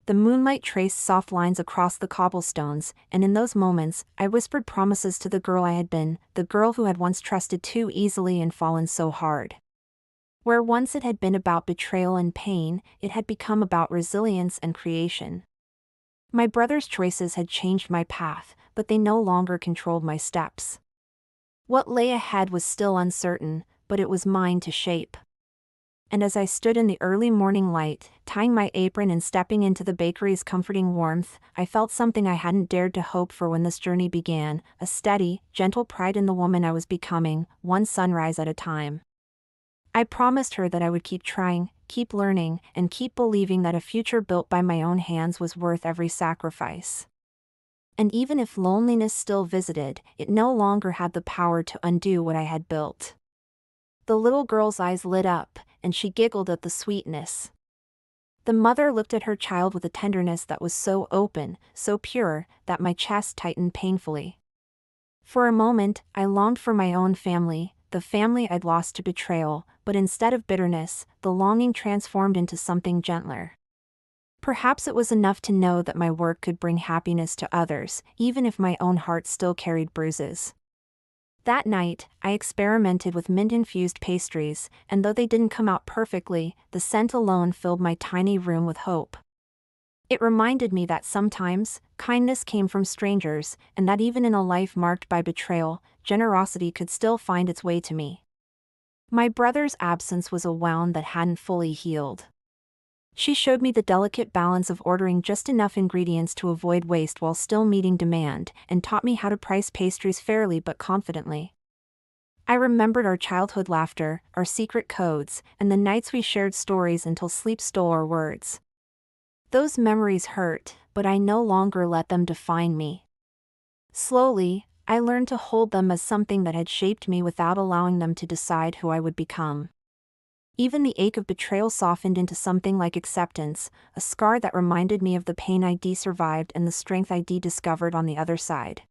The moonlight traced soft lines across the cobblestones, and in those moments, I whispered promises to the girl I had been, the girl who had once trusted too easily and fallen so hard. Where once it had been about betrayal and pain, it had become about resilience and creation. My brother's choices had changed my path, but they no longer controlled my steps. What lay ahead was still uncertain, but it was mine to shape. And as I stood in the early morning light, tying my apron and stepping into the bakery's comforting warmth, I felt something I hadn't dared to hope for when this journey began, a steady, gentle pride in the woman I was becoming, one sunrise at a time. I promised her that I would keep trying, keep learning, and keep believing that a future built by my own hands was worth every sacrifice. And even if loneliness still visited, it no longer had the power to undo what I had built. The little girl's eyes lit up, and she giggled at the sweetness. The mother looked at her child with a tenderness that was so open, so pure, that my chest tightened painfully. For a moment, I longed for my own family, the family I'd lost to betrayal, but instead of bitterness, the longing transformed into something gentler. Perhaps it was enough to know that my work could bring happiness to others, even if my own heart still carried bruises. That night, I experimented with mint-infused pastries, and though they didn't come out perfectly, the scent alone filled my tiny room with hope. It reminded me that sometimes, kindness came from strangers, and that even in a life marked by betrayal, generosity could still find its way to me. My brother's absence was a wound that hadn't fully healed. She showed me the delicate balance of ordering just enough ingredients to avoid waste while still meeting demand, and taught me how to price pastries fairly but confidently. I remembered our childhood laughter, our secret codes, and the nights we shared stories until sleep stole our words. Those memories hurt, but I no longer let them define me. Slowly, I learned to hold them as something that had shaped me without allowing them to decide who I would become. Even the ache of betrayal softened into something like acceptance, a scar that reminded me of the pain I'd survived and the strength I'd discovered on the other side.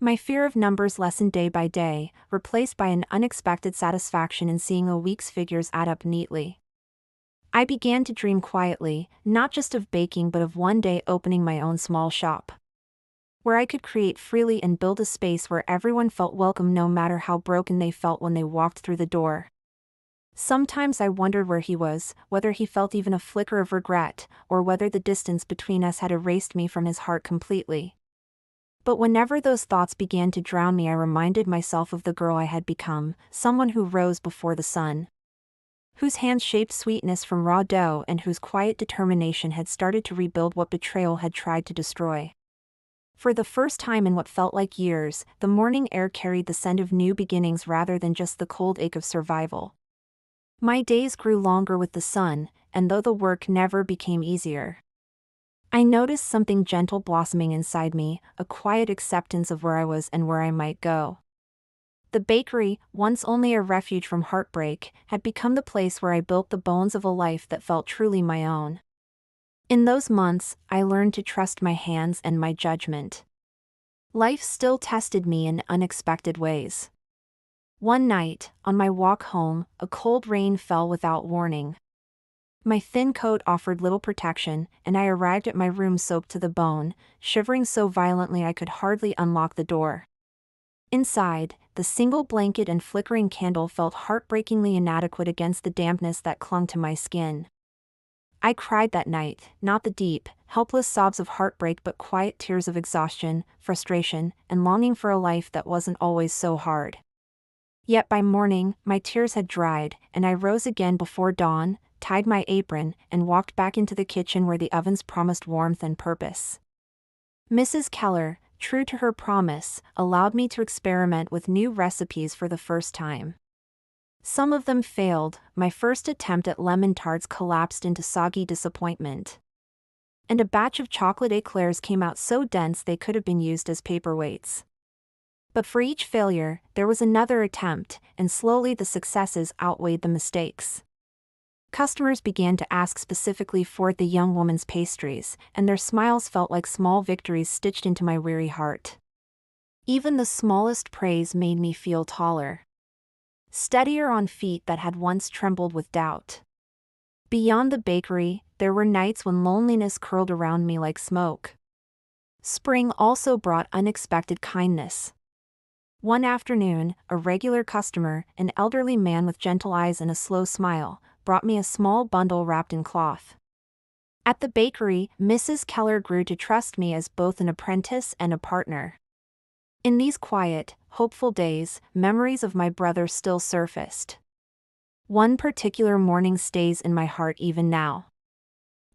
My fear of numbers lessened day by day, replaced by an unexpected satisfaction in seeing a week's figures add up neatly. I began to dream quietly, not just of baking but of one day opening my own small shop, where I could create freely and build a space where everyone felt welcome no matter how broken they felt when they walked through the door. Sometimes I wondered where he was, whether he felt even a flicker of regret, or whether the distance between us had erased me from his heart completely. But whenever those thoughts began to drown me, I reminded myself of the girl I had become, someone who rose before the sun, whose hands shaped sweetness from raw dough and whose quiet determination had started to rebuild what betrayal had tried to destroy. For the first time in what felt like years, the morning air carried the scent of new beginnings rather than just the cold ache of survival. My days grew longer with the sun, and though the work never became easier, I noticed something gentle blossoming inside me, a quiet acceptance of where I was and where I might go. The bakery, once only a refuge from heartbreak, had become the place where I built the bones of a life that felt truly my own. In those months, I learned to trust my hands and my judgment. Life still tested me in unexpected ways. One night, on my walk home, a cold rain fell without warning. My thin coat offered little protection, and I arrived at my room soaked to the bone, shivering so violently I could hardly unlock the door. Inside, the single blanket and flickering candle felt heartbreakingly inadequate against the dampness that clung to my skin. I cried that night, not the deep, helpless sobs of heartbreak but quiet tears of exhaustion, frustration, and longing for a life that wasn't always so hard. Yet by morning, my tears had dried, and I rose again before dawn, tied my apron, and walked back into the kitchen where the ovens promised warmth and purpose. Mrs. Keller, true to her promise, allowed me to experiment with new recipes for the first time. Some of them failed. My first attempt at lemon tarts collapsed into soggy disappointment. And a batch of chocolate eclairs came out so dense they could have been used as paperweights. But for each failure, there was another attempt, and slowly the successes outweighed the mistakes. Customers began to ask specifically for the young woman's pastries, and their smiles felt like small victories stitched into my weary heart. Even the smallest praise made me feel taller, steadier on feet that had once trembled with doubt. Beyond the bakery, there were nights when loneliness curled around me like smoke. Spring also brought unexpected kindness. One afternoon, a regular customer, an elderly man with gentle eyes and a slow smile, brought me a small bundle wrapped in cloth. At the bakery, Mrs. Keller grew to trust me as both an apprentice and a partner. In these quiet, hopeful days, memories of my brother still surfaced. One particular morning stays in my heart even now.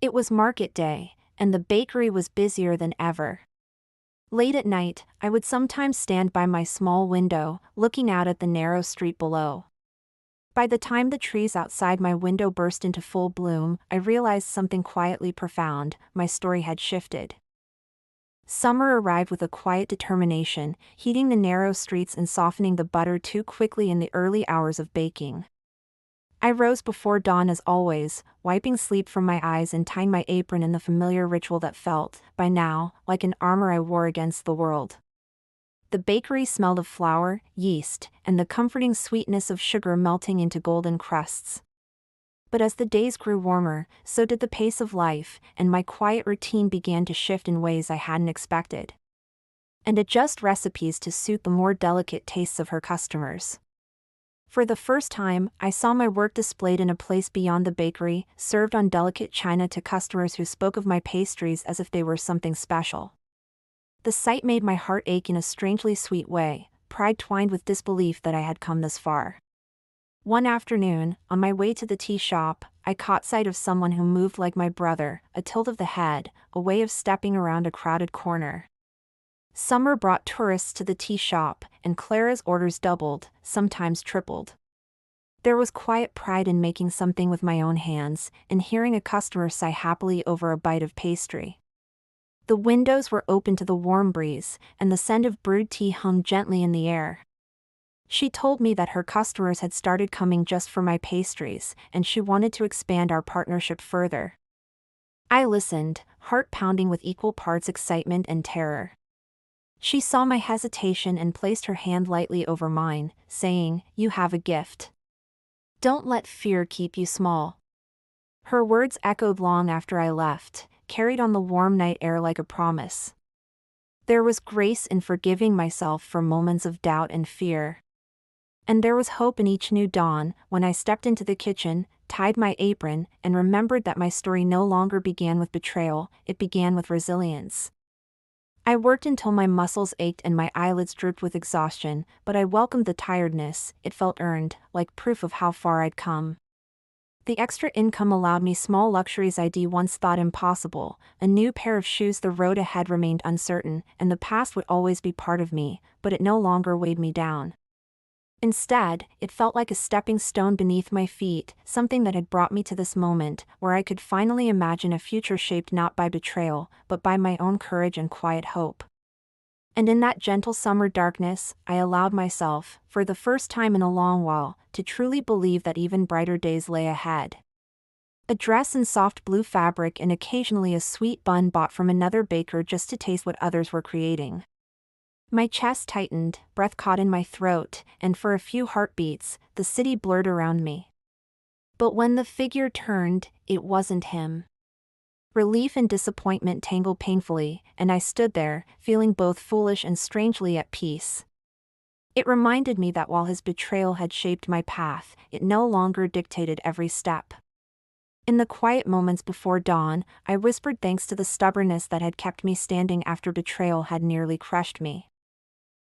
It was market day, and the bakery was busier than ever. Late at night, I would sometimes stand by my small window, looking out at the narrow street below. By the time the trees outside my window burst into full bloom, I realized something quietly profound: my story had shifted. Summer arrived with a quiet determination, heating the narrow streets and softening the butter too quickly in the early hours of baking. I rose before dawn as always, wiping sleep from my eyes and tying my apron in the familiar ritual that felt, by now, like an armor I wore against the world. The bakery smelled of flour, yeast, and the comforting sweetness of sugar melting into golden crusts. But as the days grew warmer, so did the pace of life, and my quiet routine began to shift in ways I hadn't expected. And adjust recipes to suit the more delicate tastes of her customers. For the first time, I saw my work displayed in a place beyond the bakery, served on delicate china to customers who spoke of my pastries as if they were something special. The sight made my heart ache in a strangely sweet way, pride twined with disbelief that I had come this far. One afternoon, on my way to the tea shop, I caught sight of someone who moved like my brother, a tilt of the head, a way of stepping around a crowded corner. Summer brought tourists to the tea shop, and Clara's orders doubled, sometimes tripled. There was quiet pride in making something with my own hands, and hearing a customer sigh happily over a bite of pastry. The windows were open to the warm breeze, and the scent of brewed tea hung gently in the air. She told me that her customers had started coming just for my pastries, and she wanted to expand our partnership further. I listened, heart pounding with equal parts excitement and terror. She saw my hesitation and placed her hand lightly over mine, saying, "You have a gift. Don't let fear keep you small." Her words echoed long after I left, carried on the warm night air like a promise. There was grace in forgiving myself for moments of doubt and fear. And there was hope in each new dawn, when I stepped into the kitchen, tied my apron, and remembered that my story no longer began with betrayal, it began with resilience. I worked until my muscles ached and my eyelids drooped with exhaustion, but I welcomed the tiredness. It felt earned, like proof of how far I'd come. The extra income allowed me small luxuries I'd once thought impossible: a new pair of shoes. The road ahead remained uncertain, and the past would always be part of me, but it no longer weighed me down. Instead, it felt like a stepping stone beneath my feet, something that had brought me to this moment, where I could finally imagine a future shaped not by betrayal, but by my own courage and quiet hope. And in that gentle summer darkness, I allowed myself, for the first time in a long while, to truly believe that even brighter days lay ahead. A dress in soft blue fabric and occasionally a sweet bun bought from another baker just to taste what others were creating. My chest tightened, breath caught in my throat, and for a few heartbeats, the city blurred around me. But when the figure turned, it wasn't him. Relief and disappointment tangled painfully, and I stood there, feeling both foolish and strangely at peace. It reminded me that while his betrayal had shaped my path, it no longer dictated every step. In the quiet moments before dawn, I whispered thanks to the stubbornness that had kept me standing after betrayal had nearly crushed me.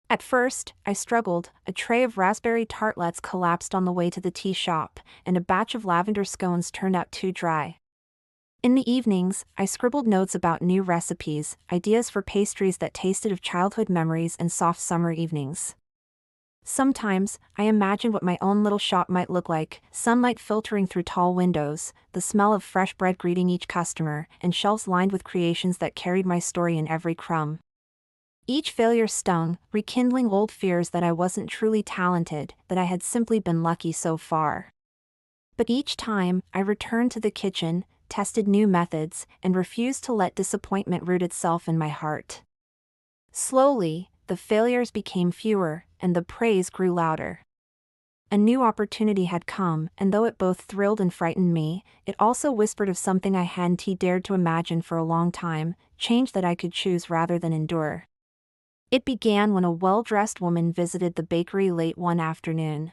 At first, I struggled. A tray of raspberry tartlets collapsed on the way to the tea shop, and a batch of lavender scones turned out too dry. In the evenings, I scribbled notes about new recipes, ideas for pastries that tasted of childhood memories and soft summer evenings. Sometimes, I imagined what my own little shop might look like: sunlight filtering through tall windows, the smell of fresh bread greeting each customer, and shelves lined with creations that carried my story in every crumb. Each failure stung, rekindling old fears that I wasn't truly talented, that I had simply been lucky so far. But each time, I returned to the kitchen, tested new methods, and refused to let disappointment root itself in my heart. Slowly, the failures became fewer, and the praise grew louder. A new opportunity had come, and though it both thrilled and frightened me, it also whispered of something I hadn't dared to imagine for a long time: change that I could choose rather than endure. It began when a well-dressed woman visited the bakery late one afternoon.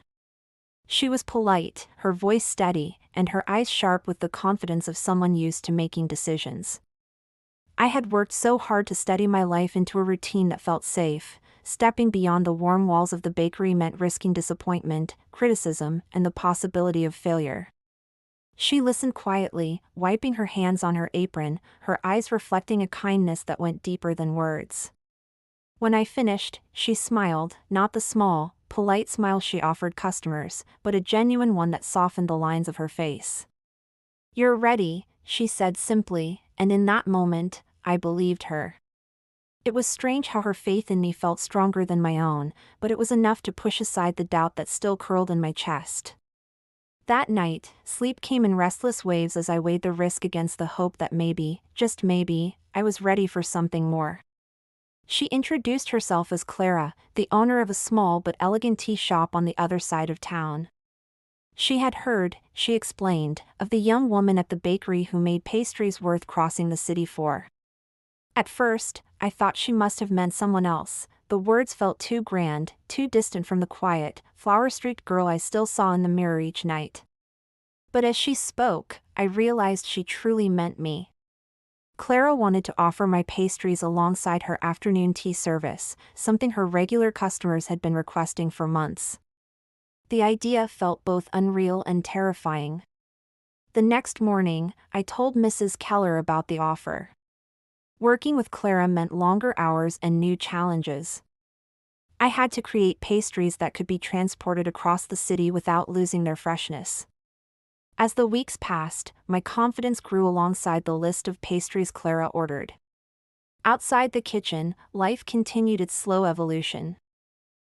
She was polite, her voice steady, and her eyes sharp with the confidence of someone used to making decisions. I had worked so hard to steady my life into a routine that felt safe. Stepping beyond the warm walls of the bakery meant risking disappointment, criticism, and the possibility of failure. She listened quietly, wiping her hands on her apron, her eyes reflecting a kindness that went deeper than words. When I finished, she smiled, not the small, polite smile she offered customers, but a genuine one that softened the lines of her face. "You're ready," she said simply, and in that moment, I believed her. It was strange how her faith in me felt stronger than my own, but it was enough to push aside the doubt that still curled in my chest. That night, sleep came in restless waves as I weighed the risk against the hope that maybe, just maybe, I was ready for something more. She introduced herself as Clara, the owner of a small but elegant tea shop on the other side of town. She had heard, she explained, of the young woman at the bakery who made pastries worth crossing the city for. At first, I thought she must have meant someone else. The words felt too grand, too distant from the quiet, flower-streaked girl I still saw in the mirror each night. But as she spoke, I realized she truly meant me. Clara wanted to offer my pastries alongside her afternoon tea service, something her regular customers had been requesting for months. The idea felt both unreal and terrifying. The next morning, I told Mrs. Keller about the offer. Working with Clara meant longer hours and new challenges. I had to create pastries that could be transported across the city without losing their freshness. As the weeks passed, my confidence grew alongside the list of pastries Clara ordered. Outside the kitchen, life continued its slow evolution.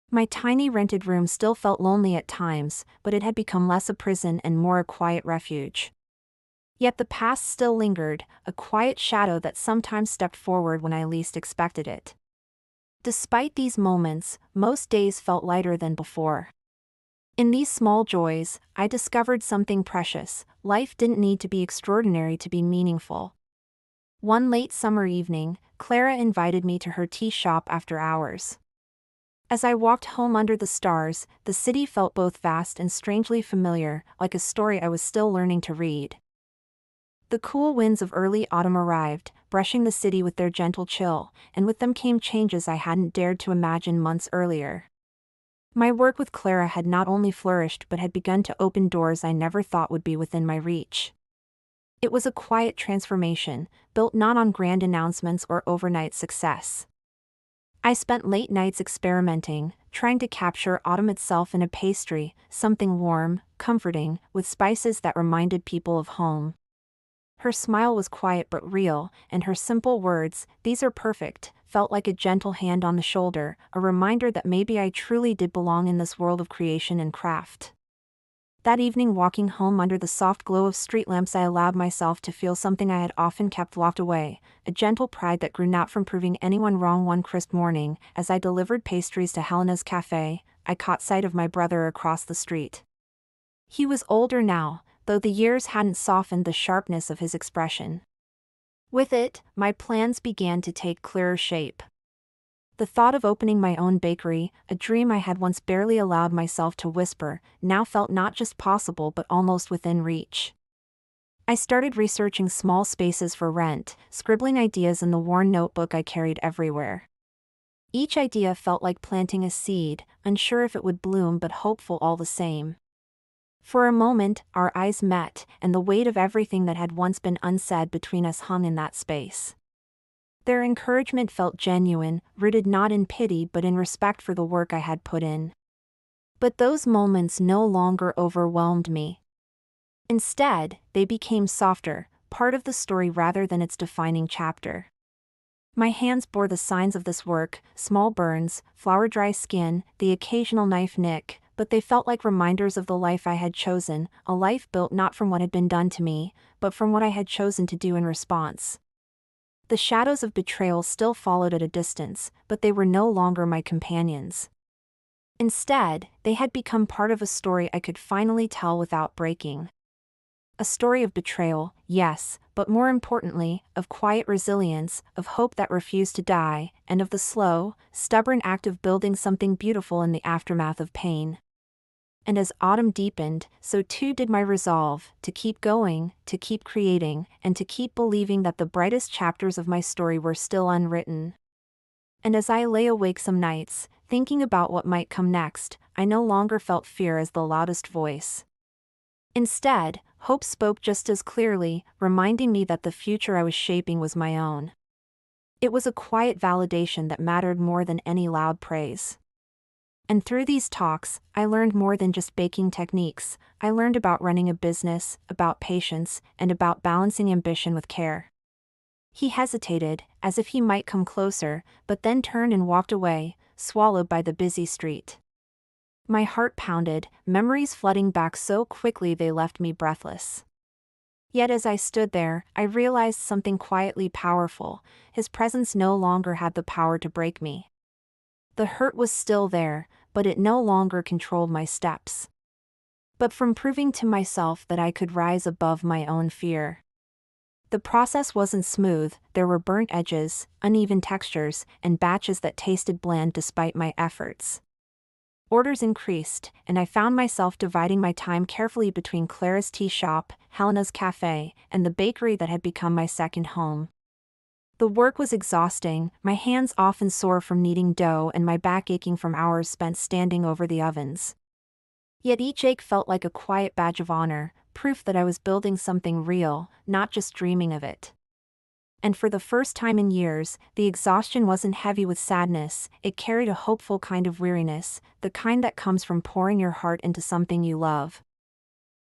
My tiny rented room still felt lonely at times, but it had become less a prison and more a quiet refuge. Yet the past still lingered, a quiet shadow that sometimes stepped forward when I least expected it. Despite these moments, most days felt lighter than before. In these small joys, I discovered something precious: life didn't need to be extraordinary to be meaningful. One late summer evening, Clara invited me to her tea shop after hours. As I walked home under the stars, the city felt both vast and strangely familiar, like a story I was still learning to read. The cool winds of early autumn arrived, brushing the city with their gentle chill, and with them came changes I hadn't dared to imagine months earlier. My work with Clara had not only flourished but had begun to open doors I never thought would be within my reach. It was a quiet transformation, built not on grand announcements or overnight success. I spent late nights experimenting, trying to capture autumn itself in a pastry, something warm, comforting, with spices that reminded people of home. Her smile was quiet but real, and her simple words, "These are perfect," felt like a gentle hand on the shoulder, a reminder that maybe I truly did belong in this world of creation and craft. That evening, walking home under the soft glow of street lamps, I allowed myself to feel something I had often kept locked away, a gentle pride that grew not from proving anyone wrong. One crisp morning, as I delivered pastries to Helena's cafe, I caught sight of my brother across the street. He was older now, though the years hadn't softened the sharpness of his expression. With it, my plans began to take clearer shape. The thought of opening my own bakery, a dream I had once barely allowed myself to whisper, now felt not just possible but almost within reach. I started researching small spaces for rent, scribbling ideas in the worn notebook I carried everywhere. Each idea felt like planting a seed, unsure if it would bloom but hopeful all the same. For a moment, our eyes met, and the weight of everything that had once been unsaid between us hung in that space. Their encouragement felt genuine, rooted not in pity but in respect for the work I had put in. But those moments no longer overwhelmed me. Instead, they became softer, part of the story rather than its defining chapter. My hands bore the signs of this work, small burns, flour-dry skin, the occasional knife nick, but they felt like reminders of the life I had chosen, a life built not from what had been done to me, but from what I had chosen to do in response. The shadows of betrayal still followed at a distance, but they were no longer my companions. Instead, they had become part of a story I could finally tell without breaking. A story of betrayal, yes, but more importantly, of quiet resilience, of hope that refused to die, and of the slow, stubborn act of building something beautiful in the aftermath of pain. And as autumn deepened, so too did my resolve, to keep going, to keep creating, and to keep believing that the brightest chapters of my story were still unwritten. And as I lay awake some nights, thinking about what might come next, I no longer felt fear as the loudest voice. Instead, hope spoke just as clearly, reminding me that the future I was shaping was my own. It was a quiet validation that mattered more than any loud praise. And through these talks, I learned more than just baking techniques. I learned about running a business, about patience, and about balancing ambition with care. He hesitated, as if he might come closer, but then turned and walked away, swallowed by the busy street. My heart pounded, memories flooding back so quickly they left me breathless. Yet as I stood there, I realized something quietly powerful. His presence no longer had the power to break me. The hurt was still there, but it no longer controlled my steps. But from proving to myself that I could rise above my own fear. The process wasn't smooth, there were burnt edges, uneven textures, and batches that tasted bland despite my efforts. Orders increased, and I found myself dividing my time carefully between Clara's tea shop, Helena's cafe, and the bakery that had become my second home. The work was exhausting, my hands often sore from kneading dough and my back aching from hours spent standing over the ovens. Yet each ache felt like a quiet badge of honor, proof that I was building something real, not just dreaming of it. And for the first time in years, the exhaustion wasn't heavy with sadness, it carried a hopeful kind of weariness, the kind that comes from pouring your heart into something you love.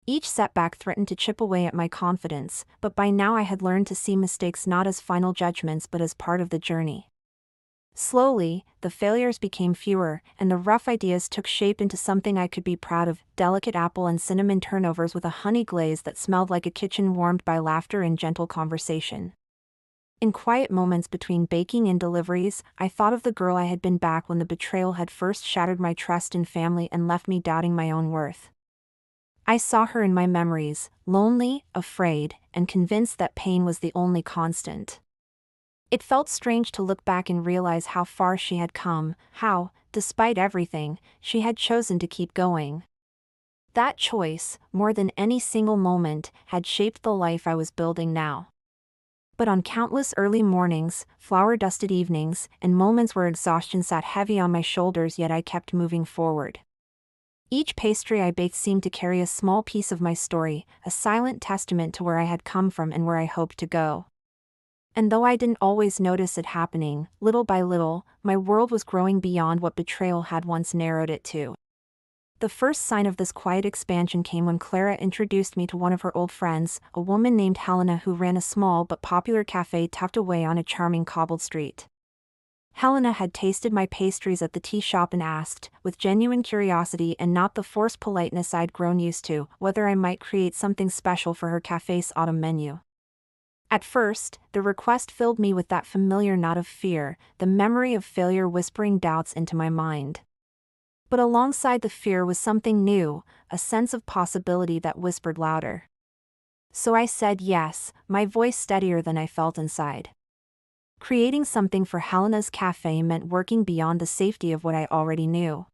Each setback threatened to chip away at my confidence, but by now I had learned to see mistakes not as final judgments but as part of the journey. Slowly, the failures became fewer, and the rough ideas took shape into something I could be proud of, delicate apple and cinnamon turnovers with a honey glaze that smelled like a kitchen warmed by laughter and gentle conversation. In quiet moments between baking and deliveries, I thought of the girl I had been back when the betrayal had first shattered my trust in family and left me doubting my own worth. I saw her in my memories, lonely, afraid, and convinced that pain was the only constant. It felt strange to look back and realize how far she had come, how, despite everything, she had chosen to keep going. That choice, more than any single moment, had shaped the life I was building now. But on countless early mornings, flour-dusted evenings, and moments where exhaustion sat heavy on my shoulders, yet I kept moving forward. Each pastry I baked seemed to carry a small piece of my story, a silent testament to where I had come from and where I hoped to go. And though I didn't always notice it happening, little by little, my world was growing beyond what betrayal had once narrowed it to. The first sign of this quiet expansion came when Clara introduced me to one of her old friends, a woman named Helena who ran a small but popular cafe tucked away on a charming cobbled street. Helena had tasted my pastries at the tea shop and asked, with genuine curiosity and not the forced politeness I'd grown used to, whether I might create something special for her cafe's autumn menu. At first, the request filled me with that familiar knot of fear, the memory of failure whispering doubts into my mind. But alongside the fear was something new, a sense of possibility that whispered louder. So I said yes, my voice steadier than I felt inside. Creating something for Helena's cafe meant working beyond the safety of what I already knew.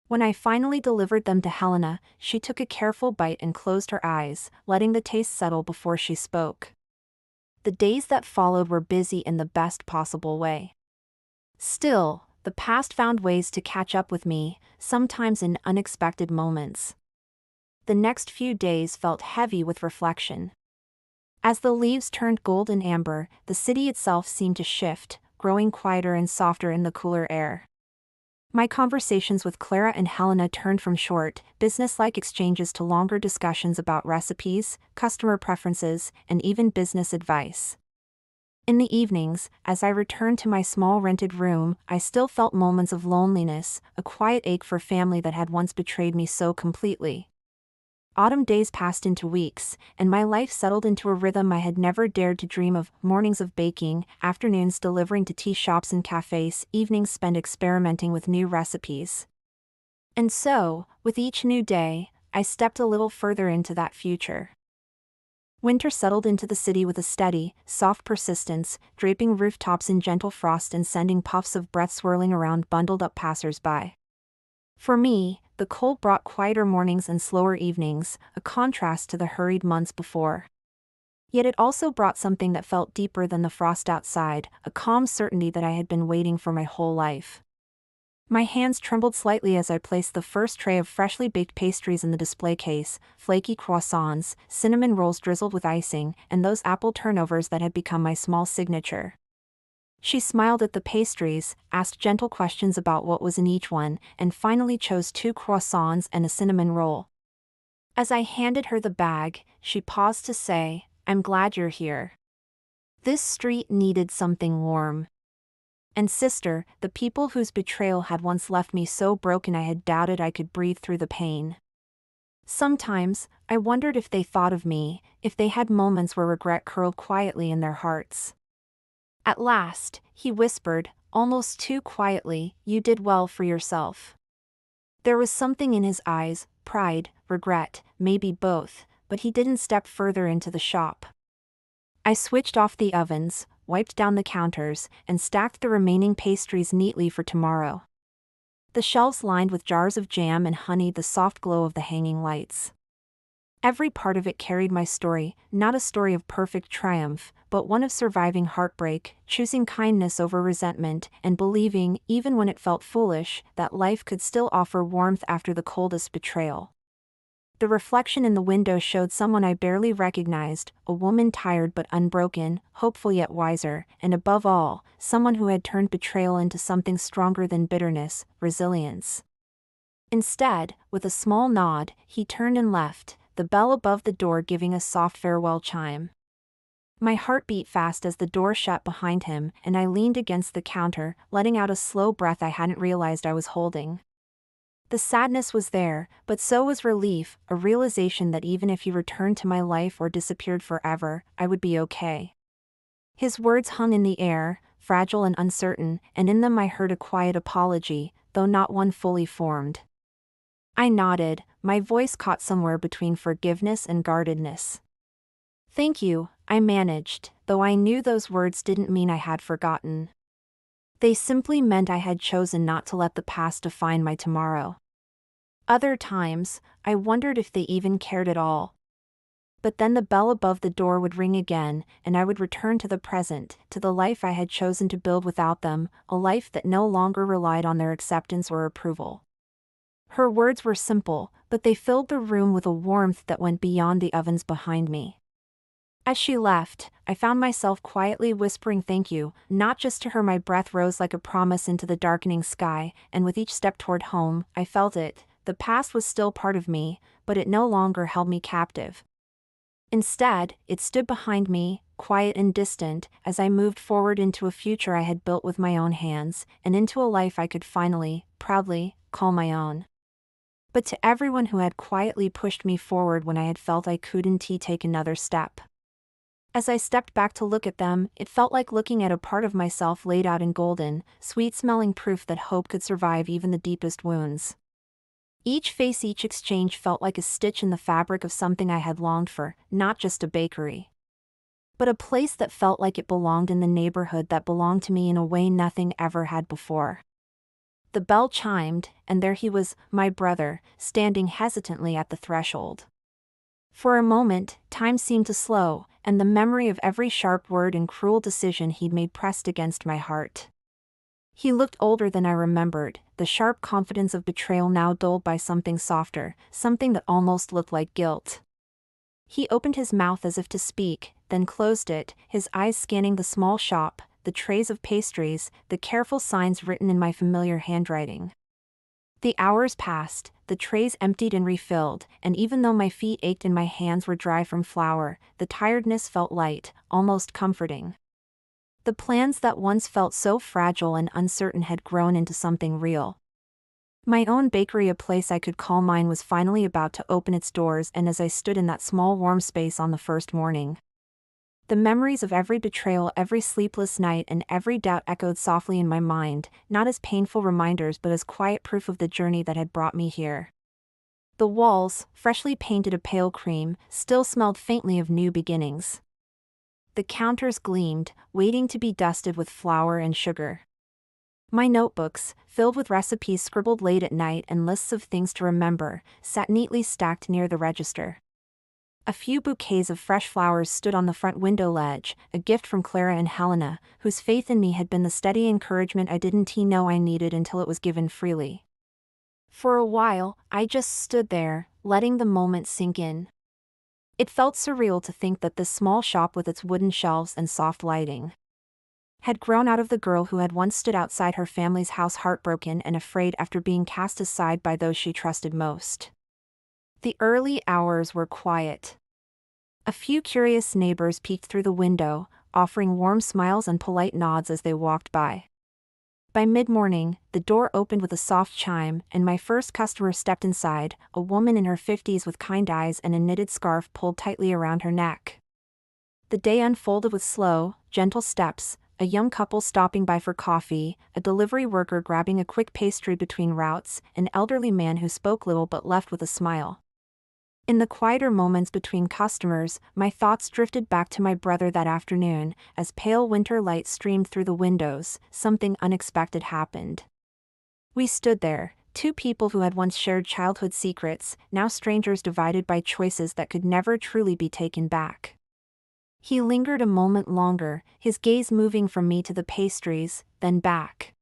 When I finally delivered them to Helena, she took a careful bite and closed her eyes, letting the taste settle before she spoke. The days that followed were busy in the best possible way. Still, the past found ways to catch up with me, sometimes in unexpected moments. The next few days felt heavy with reflection. As the leaves turned gold and amber, the city itself seemed to shift, growing quieter and softer in the cooler air. My conversations with Clara and Helena turned from short, business-like exchanges to longer discussions about recipes, customer preferences, and even business advice. In the evenings, as I returned to my small rented room, I still felt moments of loneliness, a quiet ache for family that had once betrayed me so completely. Autumn days passed into weeks, and my life settled into a rhythm I had never dared to dream of: mornings of baking, afternoons delivering to tea shops and cafes, evenings spent experimenting with new recipes. And so, with each new day, I stepped a little further into that future. Winter settled into the city with a steady, soft persistence, draping rooftops in gentle frost and sending puffs of breath swirling around bundled-up passers-by. For me, the cold brought quieter mornings and slower evenings, a contrast to the hurried months before. Yet it also brought something that felt deeper than the frost outside, a calm certainty that I had been waiting for my whole life. My hands trembled slightly as I placed the first tray of freshly baked pastries in the display case: flaky croissants, cinnamon rolls drizzled with icing, and those apple turnovers that had become my small signature. She smiled at the pastries, asked gentle questions about what was in each one, and finally chose 2 croissants and a cinnamon roll. As I handed her the bag, she paused to say, "I'm glad you're here. This street needed something warm." And sister, the people whose betrayal had once left me so broken I had doubted I could breathe through the pain. Sometimes, I wondered if they thought of me, if they had moments where regret curled quietly in their hearts. At last, he whispered, almost too quietly, "You did well for yourself." There was something in his eyes, pride, regret, maybe both, but he didn't step further into the shop. I switched off the ovens, wiped down the counters, and stacked the remaining pastries neatly for tomorrow. The shelves lined with jars of jam and honey, the soft glow of the hanging lights. Every part of it carried my story, not a story of perfect triumph, but one of surviving heartbreak, choosing kindness over resentment, and believing, even when it felt foolish, that life could still offer warmth after the coldest betrayal. The reflection in the window showed someone I barely recognized, a woman tired but unbroken, hopeful yet wiser, and above all, someone who had turned betrayal into something stronger than bitterness: resilience. Instead, with a small nod, he turned and left, the bell above the door giving a soft farewell chime. My heart beat fast as the door shut behind him, and I leaned against the counter, letting out a slow breath I hadn't realized I was holding. The sadness was there, but so was relief, a realization that even if he returned to my life or disappeared forever, I would be okay. His words hung in the air, fragile and uncertain, and in them I heard a quiet apology, though not one fully formed. I nodded, my voice caught somewhere between forgiveness and guardedness. "Thank you," I managed, though I knew those words didn't mean I had forgotten. They simply meant I had chosen not to let the past define my tomorrow. Other times, I wondered if they even cared at all. But then the bell above the door would ring again, and I would return to the present, to the life I had chosen to build without them, a life that no longer relied on their acceptance or approval. Her words were simple, but they filled the room with a warmth that went beyond the ovens behind me. As she left, I found myself quietly whispering thank you, not just to her. My breath rose like a promise into the darkening sky, and with each step toward home, I felt it. The past was still part of me, but it no longer held me captive. Instead, it stood behind me, quiet and distant, as I moved forward into a future I had built with my own hands, and into a life I could finally, proudly, call my own. But to everyone who had quietly pushed me forward when I had felt I couldn't take another step. As I stepped back to look at them, it felt like looking at a part of myself laid out in golden, sweet-smelling proof that hope could survive even the deepest wounds. Each face, each exchange felt like a stitch in the fabric of something I had longed for, not just a bakery, but a place that felt like it belonged in the neighborhood that belonged to me in a way nothing ever had before. The bell chimed, and there he was, my brother, standing hesitantly at the threshold. For a moment, time seemed to slow, and the memory of every sharp word and cruel decision he'd made pressed against my heart. He looked older than I remembered, the sharp confidence of betrayal now dulled by something softer, something that almost looked like guilt. He opened his mouth as if to speak, then closed it, his eyes scanning the small shop, the trays of pastries, the careful signs written in my familiar handwriting. The hours passed, the trays emptied and refilled, and even though my feet ached and my hands were dry from flour, the tiredness felt light, almost comforting. The plans that once felt so fragile and uncertain had grown into something real. My own bakery, a place I could call mine, was finally about to open its doors, and as I stood in that small warm space on the first morning, the memories of every betrayal, every sleepless night, and every doubt echoed softly in my mind, not as painful reminders but as quiet proof of the journey that had brought me here. The walls, freshly painted a pale cream, still smelled faintly of new beginnings. The counters gleamed, waiting to be dusted with flour and sugar. My notebooks, filled with recipes scribbled late at night and lists of things to remember, sat neatly stacked near the register. A few bouquets of fresh flowers stood on the front window ledge, a gift from Clara and Helena, whose faith in me had been the steady encouragement I didn't know I needed until it was given freely. For a while, I just stood there, letting the moment sink in. It felt surreal to think that this small shop with its wooden shelves and soft lighting had grown out of the girl who had once stood outside her family's house heartbroken and afraid after being cast aside by those she trusted most. The early hours were quiet. A few curious neighbors peeked through the window, offering warm smiles and polite nods as they walked by. By mid-morning, the door opened with a soft chime, and my first customer stepped inside, a woman in her 50s with kind eyes and a knitted scarf pulled tightly around her neck. The day unfolded with slow, gentle steps, a young couple stopping by for coffee, a delivery worker grabbing a quick pastry between routes, an elderly man who spoke little but left with a smile. In the quieter moments between customers, my thoughts drifted back to my brother that afternoon. As pale winter light streamed through the windows, something unexpected happened. We stood there, two people who had once shared childhood secrets, now strangers divided by choices that could never truly be taken back. He lingered a moment longer, his gaze moving from me to the pastries, then back.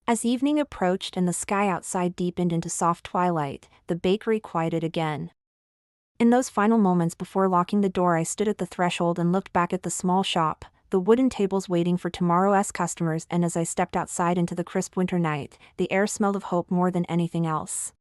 As evening approached and the sky outside deepened into soft twilight, the bakery quieted again. In those final moments before locking the door, I stood at the threshold and looked back at the small shop, the wooden tables waiting for tomorrow's customers, and as I stepped outside into the crisp winter night, the air smelled of hope more than anything else.